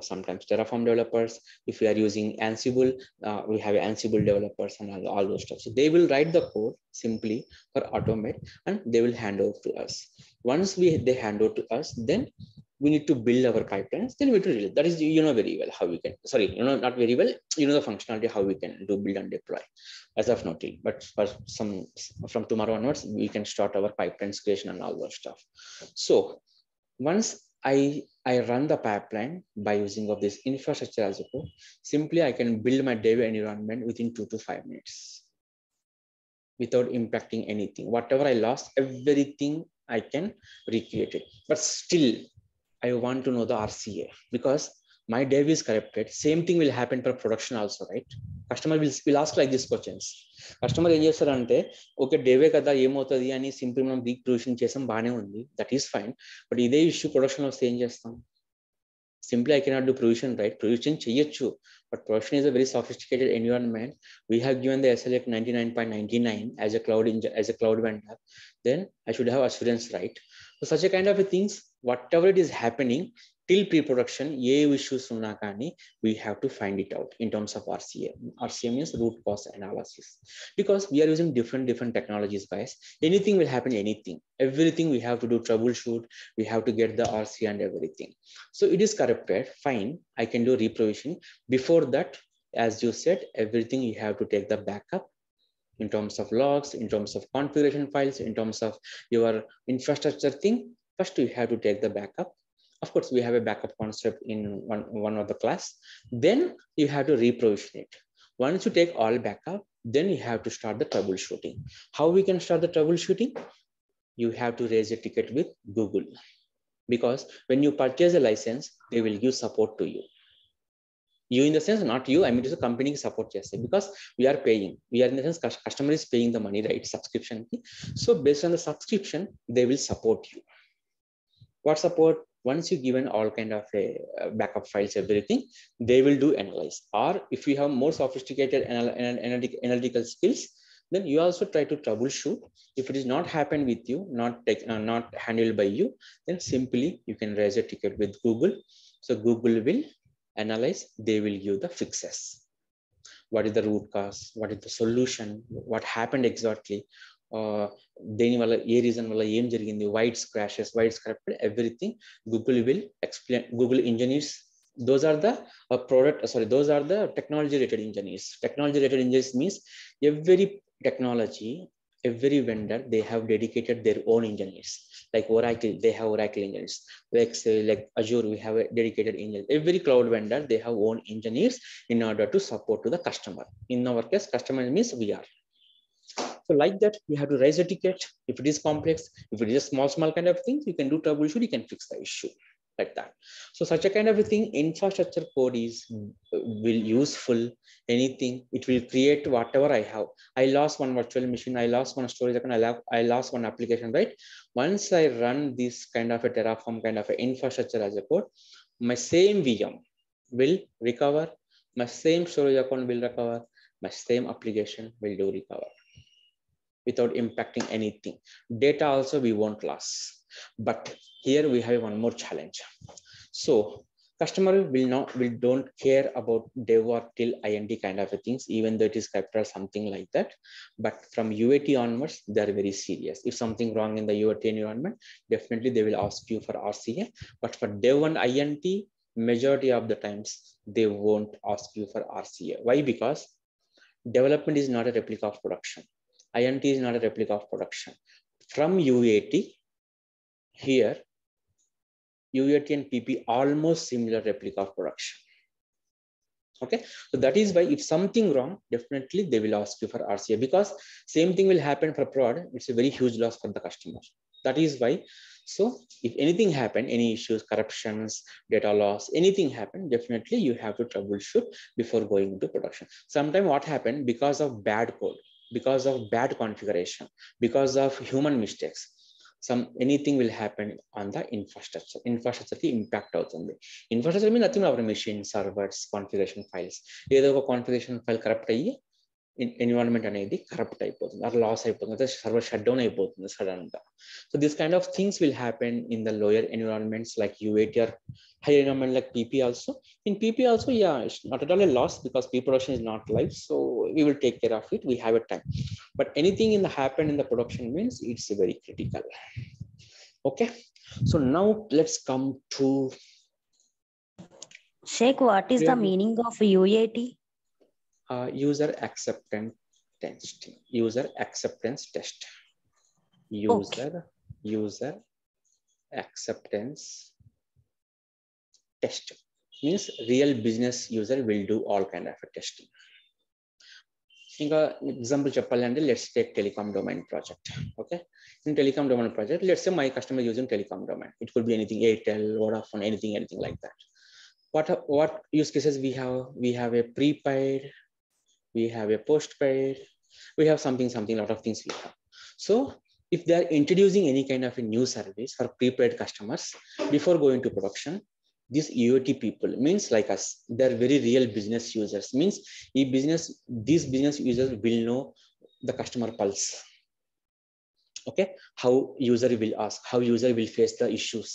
sometimes Terraform developers. If we are using Ansible, we have Ansible developers and all those stuff. So they will write the code simply for automate, and they will hand over to us. Once they hand over to us, then we need to build our pipelines. Then we need to release. That is, you know very well how we can. Sorry, you know not very well. You know the functionality how we can do build and deploy. As of now, but for from tomorrow onwards, we can start our pipelines creation and all those stuff. So once I run the pipeline by using of this infrastructure as a code, simply I can build my dev environment within 2 to 5 minutes without impacting anything. Whatever I lost, everything I can recreate it. But still, I want to know the RCA, because my dev is corrupted. Same thing will happen for production also, right? Customer will ask like these questions. Customer ఏం చేస్తారంటే, okay డేవే కదా ఏమవుతుంది అని simple మనం రీప్రొవిజన్ చేసాం, బాగానే ఉంది, that is fine. But ఇదే ఇష్యూ ప్రొడక్షన్ వస్తే ఏం చేస్తాం? Simply I cannot do provision, right? Provision చేయొచ్చు, but production is a very sophisticated environment. We have given the SLA 99.99 as a cloud vendor. Then I should have assurance, right? So such a kind of a things, whatever it is happening till pre-production, A issues ఉన్నా కానీ we have to find it out in terms of RCA. RCA means root cause analysis, because we are using different technologies, guys. Anything will happen, everything we have to do troubleshoot, we have to get the RCA and everything. So it is corrupted, fine, I can do reprovisioning. Before that, as you said, everything you have to take the backup in terms of logs, in terms of configuration files, in terms of your infrastructure thing. First you have to take the backup. Of course, we have a backup concept in one of the class. Then you have to reprovision it. Once you take all backup, then you have to start the troubleshooting. How we can start the troubleshooting? You have to raise a ticket with Google, because when you purchase a license, they will give support to you. You in the sense, not you, I mean, to company support చేస్తే, because we are paying. We are in the sense customer is paying the money, right? Subscription. So based on the subscription, they will support you. What support? Once you given all kind of a backup files, everything, they will do analyze. Or if you have more sophisticated analytical skills, then you also try to troubleshoot. If it is not happened with you, not handled by you, then simply you can raise a ticket with Google. So Google will analyze, they will give the fixes. What is the root cause? What is the solution? What happened exactly? దేని వల్ల, ఏ reason వల్ల ఏం జరిగింది, wides crashes, wides corrected, everything Google will explain. Google engineers, those are the those are the technology related engineers. Technology related engineers means every technology, every vendor, they have dedicated their own engineers. Like Oracle, they have Oracle engineers. Like Azure, we have a dedicated engineers. Every cloud vendor, they have own engineers in order to support to the customer. In our case, customer means we are. So like that, you have to raise a ticket. If it is complex, if it is a small kind of thing, you can do troubleshoot, you can fix the issue like that. So such a kind of a thing, infrastructure code is will useful. Anything, it will create whatever I have. I lost one virtual machine, I lost one storage account, I lost one application, right? Once I run this kind of a Terraform kind of a infrastructure as a code, my same VM will recover, my same storage account will recover, my same application will do recover without impacting anything. Data also we won't lose. But here we have one more challenge. So customer don't care about dev or till INT kind of things, even though it is script or something like that. But from UAT onwards, they're very serious. If something wrong in the UAT environment, definitely they will ask you for RCA. But for dev and INT, majority of the times, they won't ask you for RCA. Why? Because development is not a replica of production. INT is not a replica of production. From UAT, here, UAT and PP almost similar replica of production. Okay, so that is why if something wrong, definitely they will ask you for RCA, because same thing will happen for prod. It's a very huge loss for the customer. That is why. So if anything happen, any issues, corruptions, data loss, anything happen, definitely you have to troubleshoot before going into production. Sometimes what happened, because of bad code, because of bad configuration, because of human mistakes, anything will happen on the infrastructure. Infrastructure ki impact avutundi. Infrastructure means nothing, our machine, servers, configuration files. Edo oka configuration file corrupt ayyi environment అనేది corrupt అయిపోతుంది, అది loss అయిపోతుంది, server shut down అయిపోతుంది sudden గా. So this kind of things will happen in the lower environments like UAT or higher environment like PP also. In PP also, yeah, it's not at all a loss because pre-production is not live, so we will take care of it. We have a time. But anything in the happen in the production means it's very critical. Okay, so now let's come to Sheikh, what is the meaning of UAT? User acceptance testing. User acceptance test. User acceptance test means real business user will do all kind of a testing. Example cheppalante, let's take telecom domain project. Okay, in telecom domain project, let's say my customer is using telecom domain. It could be anything, Airtel, Vodafone, anything like that. What use cases we have? We have a prepaid, we have a postpaid, we have something, lot of things we have. So if they are introducing any kind of a new service for prepaid customers before going to production, these UAT people means like us, they're very real business users. Means these business users will know the customer pulse. Okay, how user will ask, how user will face the issues.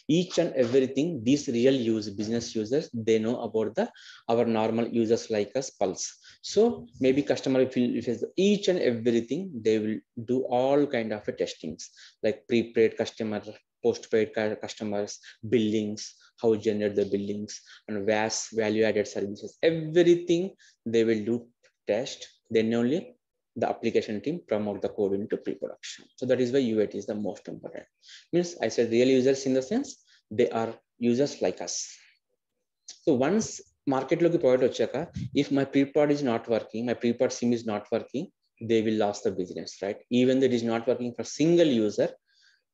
Each and everything, these real business users, they know about our normal users like us pulse. So maybe customer will face each and everything, they will do all kind of testings like prepaid customer, postpaid customers, billings, how generate the billings, and VAS, value added services, everything they will do test. Then only the application team promote the code into pre-production. So that is why UAT is the most important. Means I said real users in the sense they are users like us. So once market loki product vachaka, if my pre-prod is not working, my pre-prod sim is not working, they will lose the business, right? Even though it is not working for single user,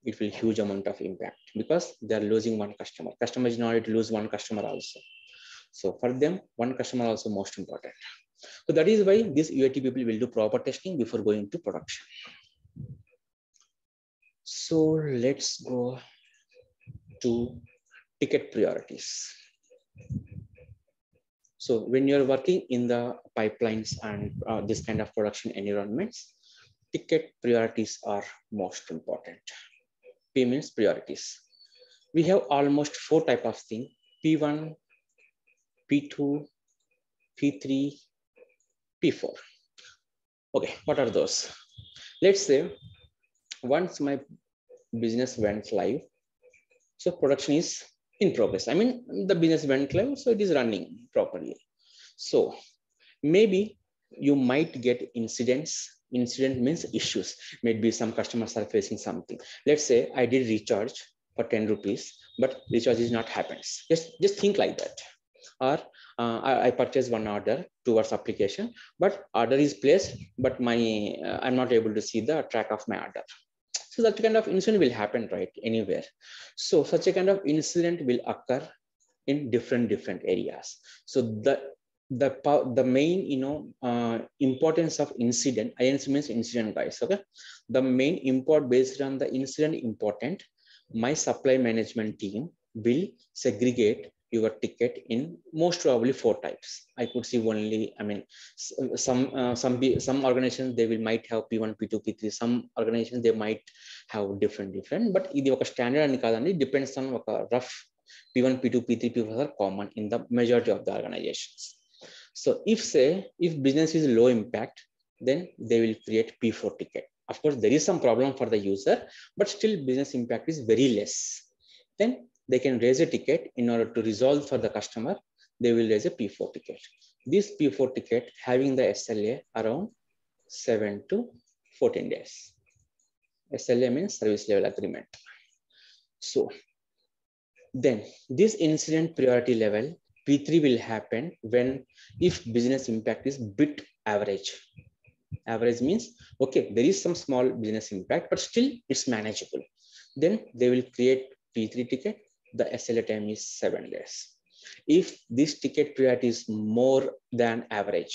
it will huge amount of impact because they are losing one customer. Customer is not to lose one customer also. So for them, one customer also most important. So that is why these UAT people will do proper testing before going to production. So let's go to ticket priorities. So when you're working in the pipelines and this kind of production environments, ticket priorities are most important. P means priorities. We have almost 4 types of things: P1, P2, P3, P4. Okay, what are those? Let's say once my business went live, so production is in progress. I mean, the business went live, so it is running properly. So maybe you might get incidents. Incident means issues. Maybe some customers are facing something. Let's say I did recharge for 10 rupees, but recharge is not happens. Just think like that. Or I purchased one order towards application, but order is placed, but my I'm not able to see the track of my order. So that kind of incident will happen, right, anywhere. So such a kind of incident will occur in different areas. So the main importance of incident, INC means incident, guys. Okay, the main import based on the incident important, my supply management team will segregate your ticket in most probably 4 types. I could see only, I mean, some organizations they will might have P1, P2, P3. Some organizations they might have different. But ఇది ఒక standard అని కాదండి, depends on ఒక rough P1, P2, P3, P4 are common in the majority of the organizations. So if business is low impact, then they will create P4 ticket. Of course, there is some problem for the user, but still business impact is very less. Then they can raise a ticket in order to resolve for the customer. They will raise a P4 ticket. This P4 ticket having the SLA around 7 to 14 days. SLA means service level agreement. So then this incident priority level P3 will happen when if business impact is bit average. Average means, okay, there is some small business impact, but still it's manageable. Then they will create P3 ticket. The SLA time is 7 days. If this ticket priority is more than average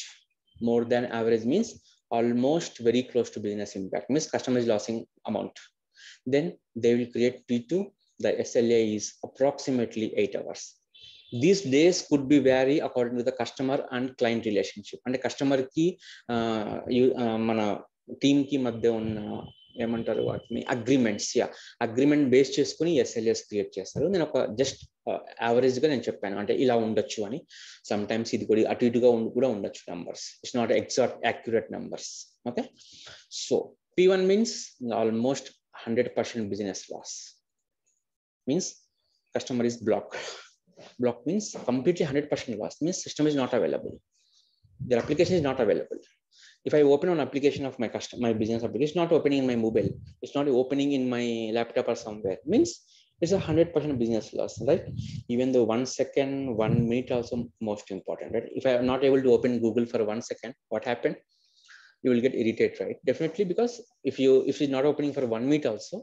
means almost very close to business impact, means customer is losing amount, then they will create P2. The SLA is approximately 8 hours. These days could be vary according to the customer and client relationship. And customer ki mana team ki madhya unna ఏమంటారు వాటిని agreements, agreement base చేసుకుని SLS create చేస్తారు. నేను ఒక just average గా నేను చెప్పాను, అంటే ఇలా ఉండొచ్చు అని. సమ్ టైమ్స్ ఇది కూడా అటు ఇటుగా కూడా ఉండొచ్చు numbers. It's not exact accurate numbers. Okay, so P1 means almost 100% business loss. Means customer is blocked. Block means completely 100% loss. Means system is not available. Their application is not available. If I open an application of my business application, not opening in my mobile, it's not opening in my laptop or somewhere, means it's a 100% business loss, right? Even though 1 second, 1 minute also most important, right? If I am not able to open Google for 1 second, what happened? You will get irritated, right? Definitely, because if it's not opening for 1 minute also,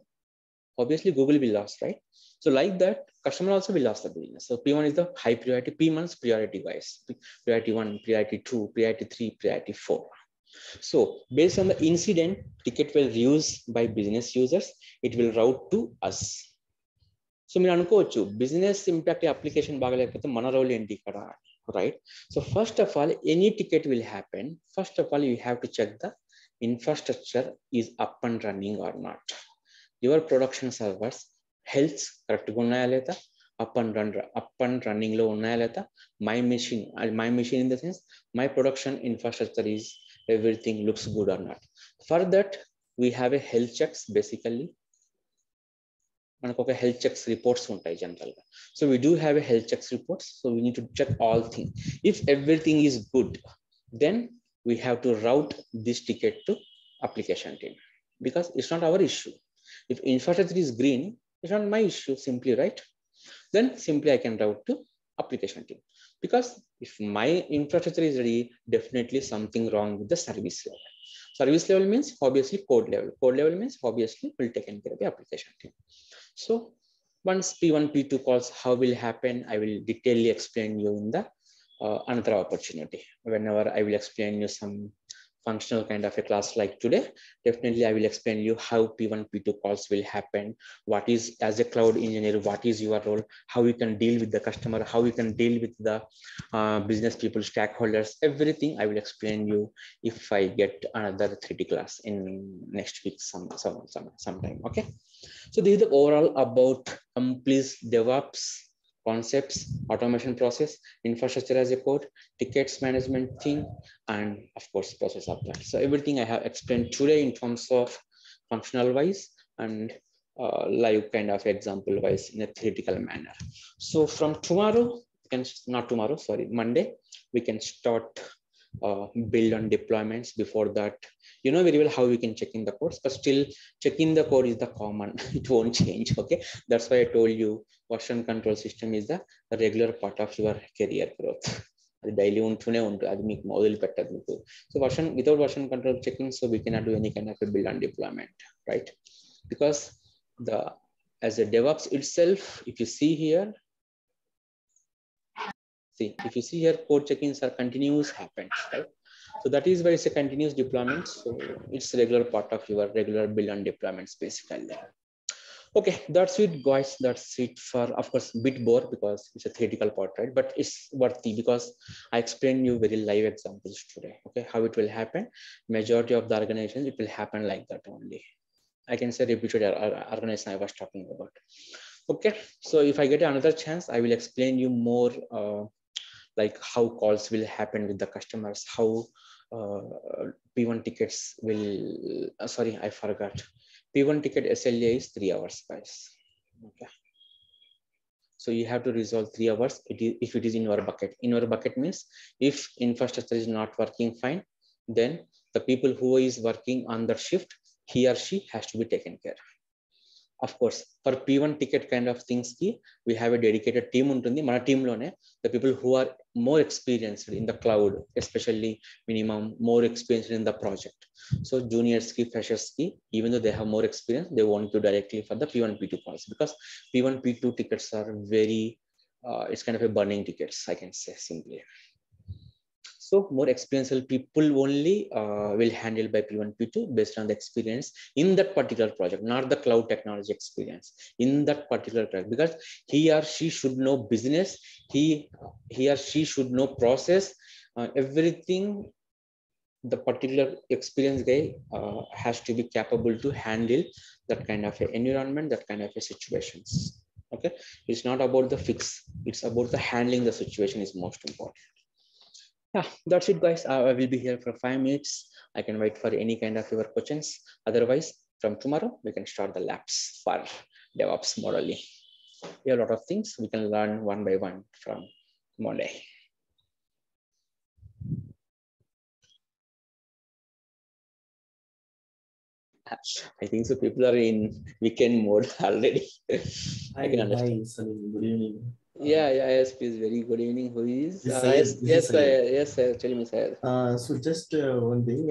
obviously Google will lose, right? So like that, customer also will lose the business. So P1 is the high priority. P means priority wise. Priority 1, priority 2, priority 3, priority 4. So based on the incident, ticket will used by business users. It will route to us. So మీరు అనుకోవచ్చు business impact application బాగలేకపోతే మన role ఏంటి ఇక్కడ, right? So first of all any ticket will happen. First of all you have to check the infrastructure is up and running or not. Your production servers health కరెక్ట్గా ఉన్నాయా లేదా, up and running లో ఉన్నాయా లేదా, my machine in the sense my production infrastructure is everything looks good or not. For that we have a health checks. Basically manaku oka health checks reports untai general ga. So we do have a health checks reports. So we need to check all things. If everything is good, then we have to route this ticket to application team, because it's not our issue. If infrastructure is green, it's not my issue simply, right? Then simply I can route to application team, because if my infrastructure is ready, definitely something wrong with the service level. Service level means obviously code level. Code level means obviously will take care of the application team. So once P1, P2 calls, how will happen? I will detailedly explain you in the another opportunity. Whenever I will explain you some functional kind of a class like today, definitely I will explain you how P1, P2 calls will happen. What is, as a cloud engineer, what is your role, how you can deal with the customer, how you can deal with the business people, stakeholders, everything I will explain you if I get another 3D class in next week sometime. Okay. So this is the overall about complete DevOps concepts, automation process, infrastructure as a code, tickets management thing, and of course process of that. So everything I have explained today in terms of functional wise and live kind of example wise in a theoretical manner. So from tomorrow, Monday, we can start build on deployments. Before that, you know very well how we can check in the codes, but still checking the code is the common. It won't change. Okay, that's why I told you version control system is the regular part of your career growth. Daily so version, without version control checking, so we cannot do any kind of a build and deployment, right? Because the as a DevOps itself, if you see here, if you see here, code check-ins are continuous happens, right? So that is why it's a continuous deployment. So it's a regular part of your regular build and deployments basically. Okay, that's it, guys. That's it for, of course, bit bore because it's a theoretical part, right? But it's worthy because I explained you very live examples today. Okay, how it will happen. Majority of the organizations, it will happen like that only. I can say repeated organization I was talking about. Okay, so if I get another chance, I will explain you more like how calls will happen with the customers, how P1 tickets will, sorry, I forgot. P1 ticket SLA is 3 hours, guys. Okay. So you have to resolve 3 hours if it is in your bucket. In your bucket means if infrastructure is not working fine, then the people who is working on the shift, he or she has to be taken care of. Of course, for P1 ticket kind of things, we have a dedicated team. Mana team lone, the people who are more experienced in the cloud, especially minimum more experienced in the project. So juniors, freshers, even though they have more experience, they want to directly for the P1, P2 calls because P1, P2 tickets are very, it's kind of a burning tickets, I can say simply. So more experienced people only will handle by P1, P2 based on the experience in that particular project, not the cloud technology experience in that particular project, because he or she should know business, he or she should know process, everything. The particular experienced guy has to be capable to handle that kind of environment, that kind of situations. Okay, it's not about the fix, it's about the handling the situation is most important. Yeah, that's it, guys. I will be here for 5 minutes. I can wait for any kind of your questions. Otherwise, from tomorrow, we can start the labs for DevOps modeling. We have a lot of things we can learn one by one from Monday. I think so. People are in weekend mode already. I can understand. Hi, Salim. Good evening. Yes, please. Very good evening. Who is? Yes, sir. Tell me, sir. So just one thing,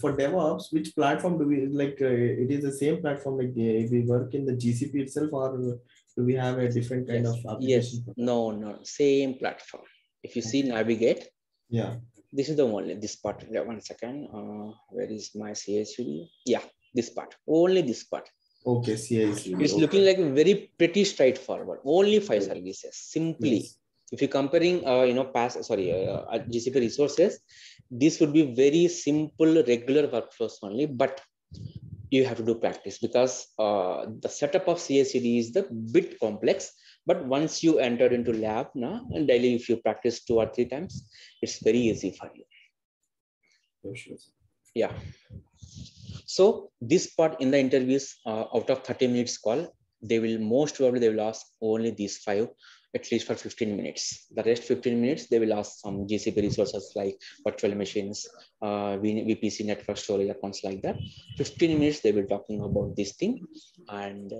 for DevOps, which platform do we like? It is the same platform. Like if we work in the GCP itself, or do we have a different kind of application? Yes. No. Same platform. If you see navigate. Yeah. This is the only this part. One second. Where is my CI/CD? Yeah, this part. Only this part. Okay, CI/CD. It's looking like very pretty straightforward. Only 5 services. Simply, yes. If you're comparing, GCP resources, this would be very simple, regular workflows only. But you have to do practice because the setup of CI/CD is the bit complex. But once you enter into lab now and daily, if you practice 2 or 3 times, it's very easy for you. Sure. Yeah. So this part in the interviews, out of 30 minutes call, they will most probably they will ask only these 5, at least for 15 minutes. The rest 15 minutes, they will ask some GCP resources like virtual machines, VPC network storage accounts like that. 15 minutes, they will talking about this thing. And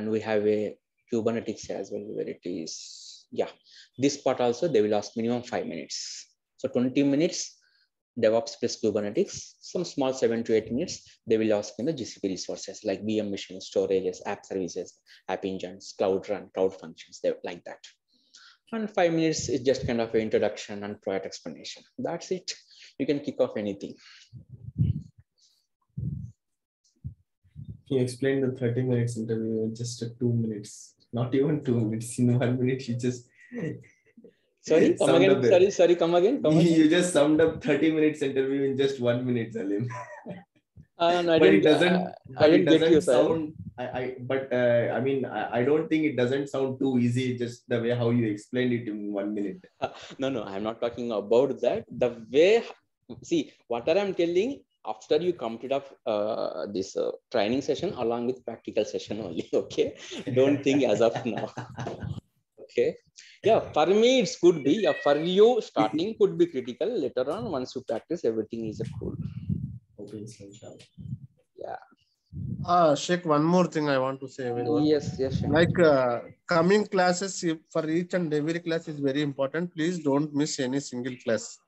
we have a Kubernetes as well, where it is, yeah. This part also, they will ask minimum 5 minutes. So 20 minutes, DevOps plus Kubernetes, some small 7 to 8 minutes, they will ask in the GCP resources like VM machines, storages, app services, app engines, cloud run, cloud functions, like that. And 5 minutes is just kind of an introduction and project explanation. That's it. You can kick off anything. You explained the 30 minutes interview in just 2 minutes. Not even 2 minutes. In 1 minute, you just Sorry, come again. Sorry, come again. You just summed up 30 minutes interview in just 1 minute, Salim. No, but it doesn't. I didn't get you, sound. I mean, I don't think it doesn't sound too easy. Just the way how you explained it in 1 minute. No, I'm not talking about that. The way, see, what I'm telling. After you complete up this training session along with practical session only. Okay, don't think as of now. Okay, yeah, for me it could be. Yeah, for you starting could be critical. Later on, once you practice, everything is cool. Okay, yeah. Sheikh, one more thing I want to say, everyone. Yes. Like coming classes for each and every class is very important. Please don't miss any single class.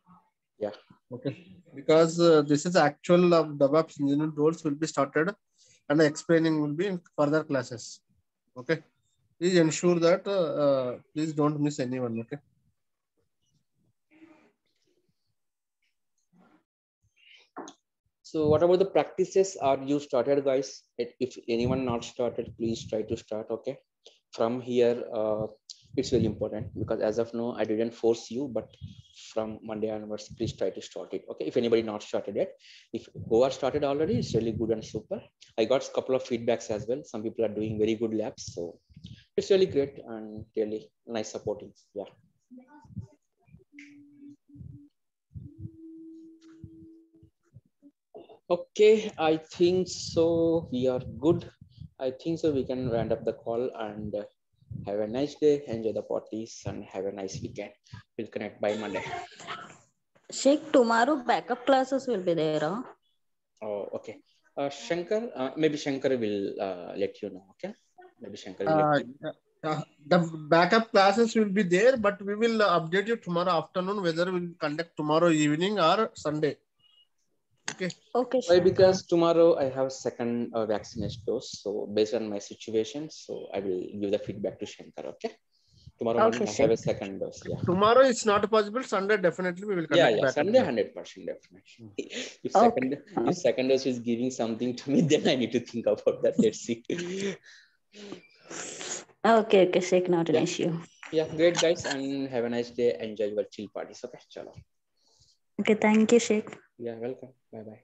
Yeah. Okay. Because this is actual of DevOps engineering roles will be started, and explaining will be in further classes. Okay. Please ensure that please don't miss anyone. Okay. So what about the practices? Are you started, guys? If anyone not started, please try to start. Okay. From here, it's very important because as of now, I didn't force you, but from Monday onwards, please try to start it. Okay. If anybody not started yet, if who are started already, it's really good and super. I got a couple of feedbacks as well. Some people are doing very good labs. So it's really great and really nice supporting. Yeah. Okay, I think so. We are good. I think so. We can round up the call and have a nice day. Enjoy the parties and have a nice weekend. We'll connect by Monday. Sheikh, tomorrow backup classes will be there. Huh? Oh, okay. Shankar, maybe Shankar will let you know. Okay. Maybe Shankar will let you know. The backup classes will be there, but we will update you tomorrow afternoon whether we'll conduct tomorrow evening or Sunday. Okay. Okay. Why? Because tomorrow I have second vaccination dose. So based on my situation, so I will give the feedback to Shankar. Okay. Tomorrow morning I have a second dose. Yeah. Tomorrow it's not possible. Sunday definitely we will conduct. Yeah. Sunday 100% definitely. If second dose is giving something to me, then I need to think about that. Let's see. Okay, Sheikh, not an issue. Yeah, great guys, and have a nice day. Enjoy your chill parties. Okay, chalo. Okay, thank you, Sheikh. Yeah, welcome. Bye.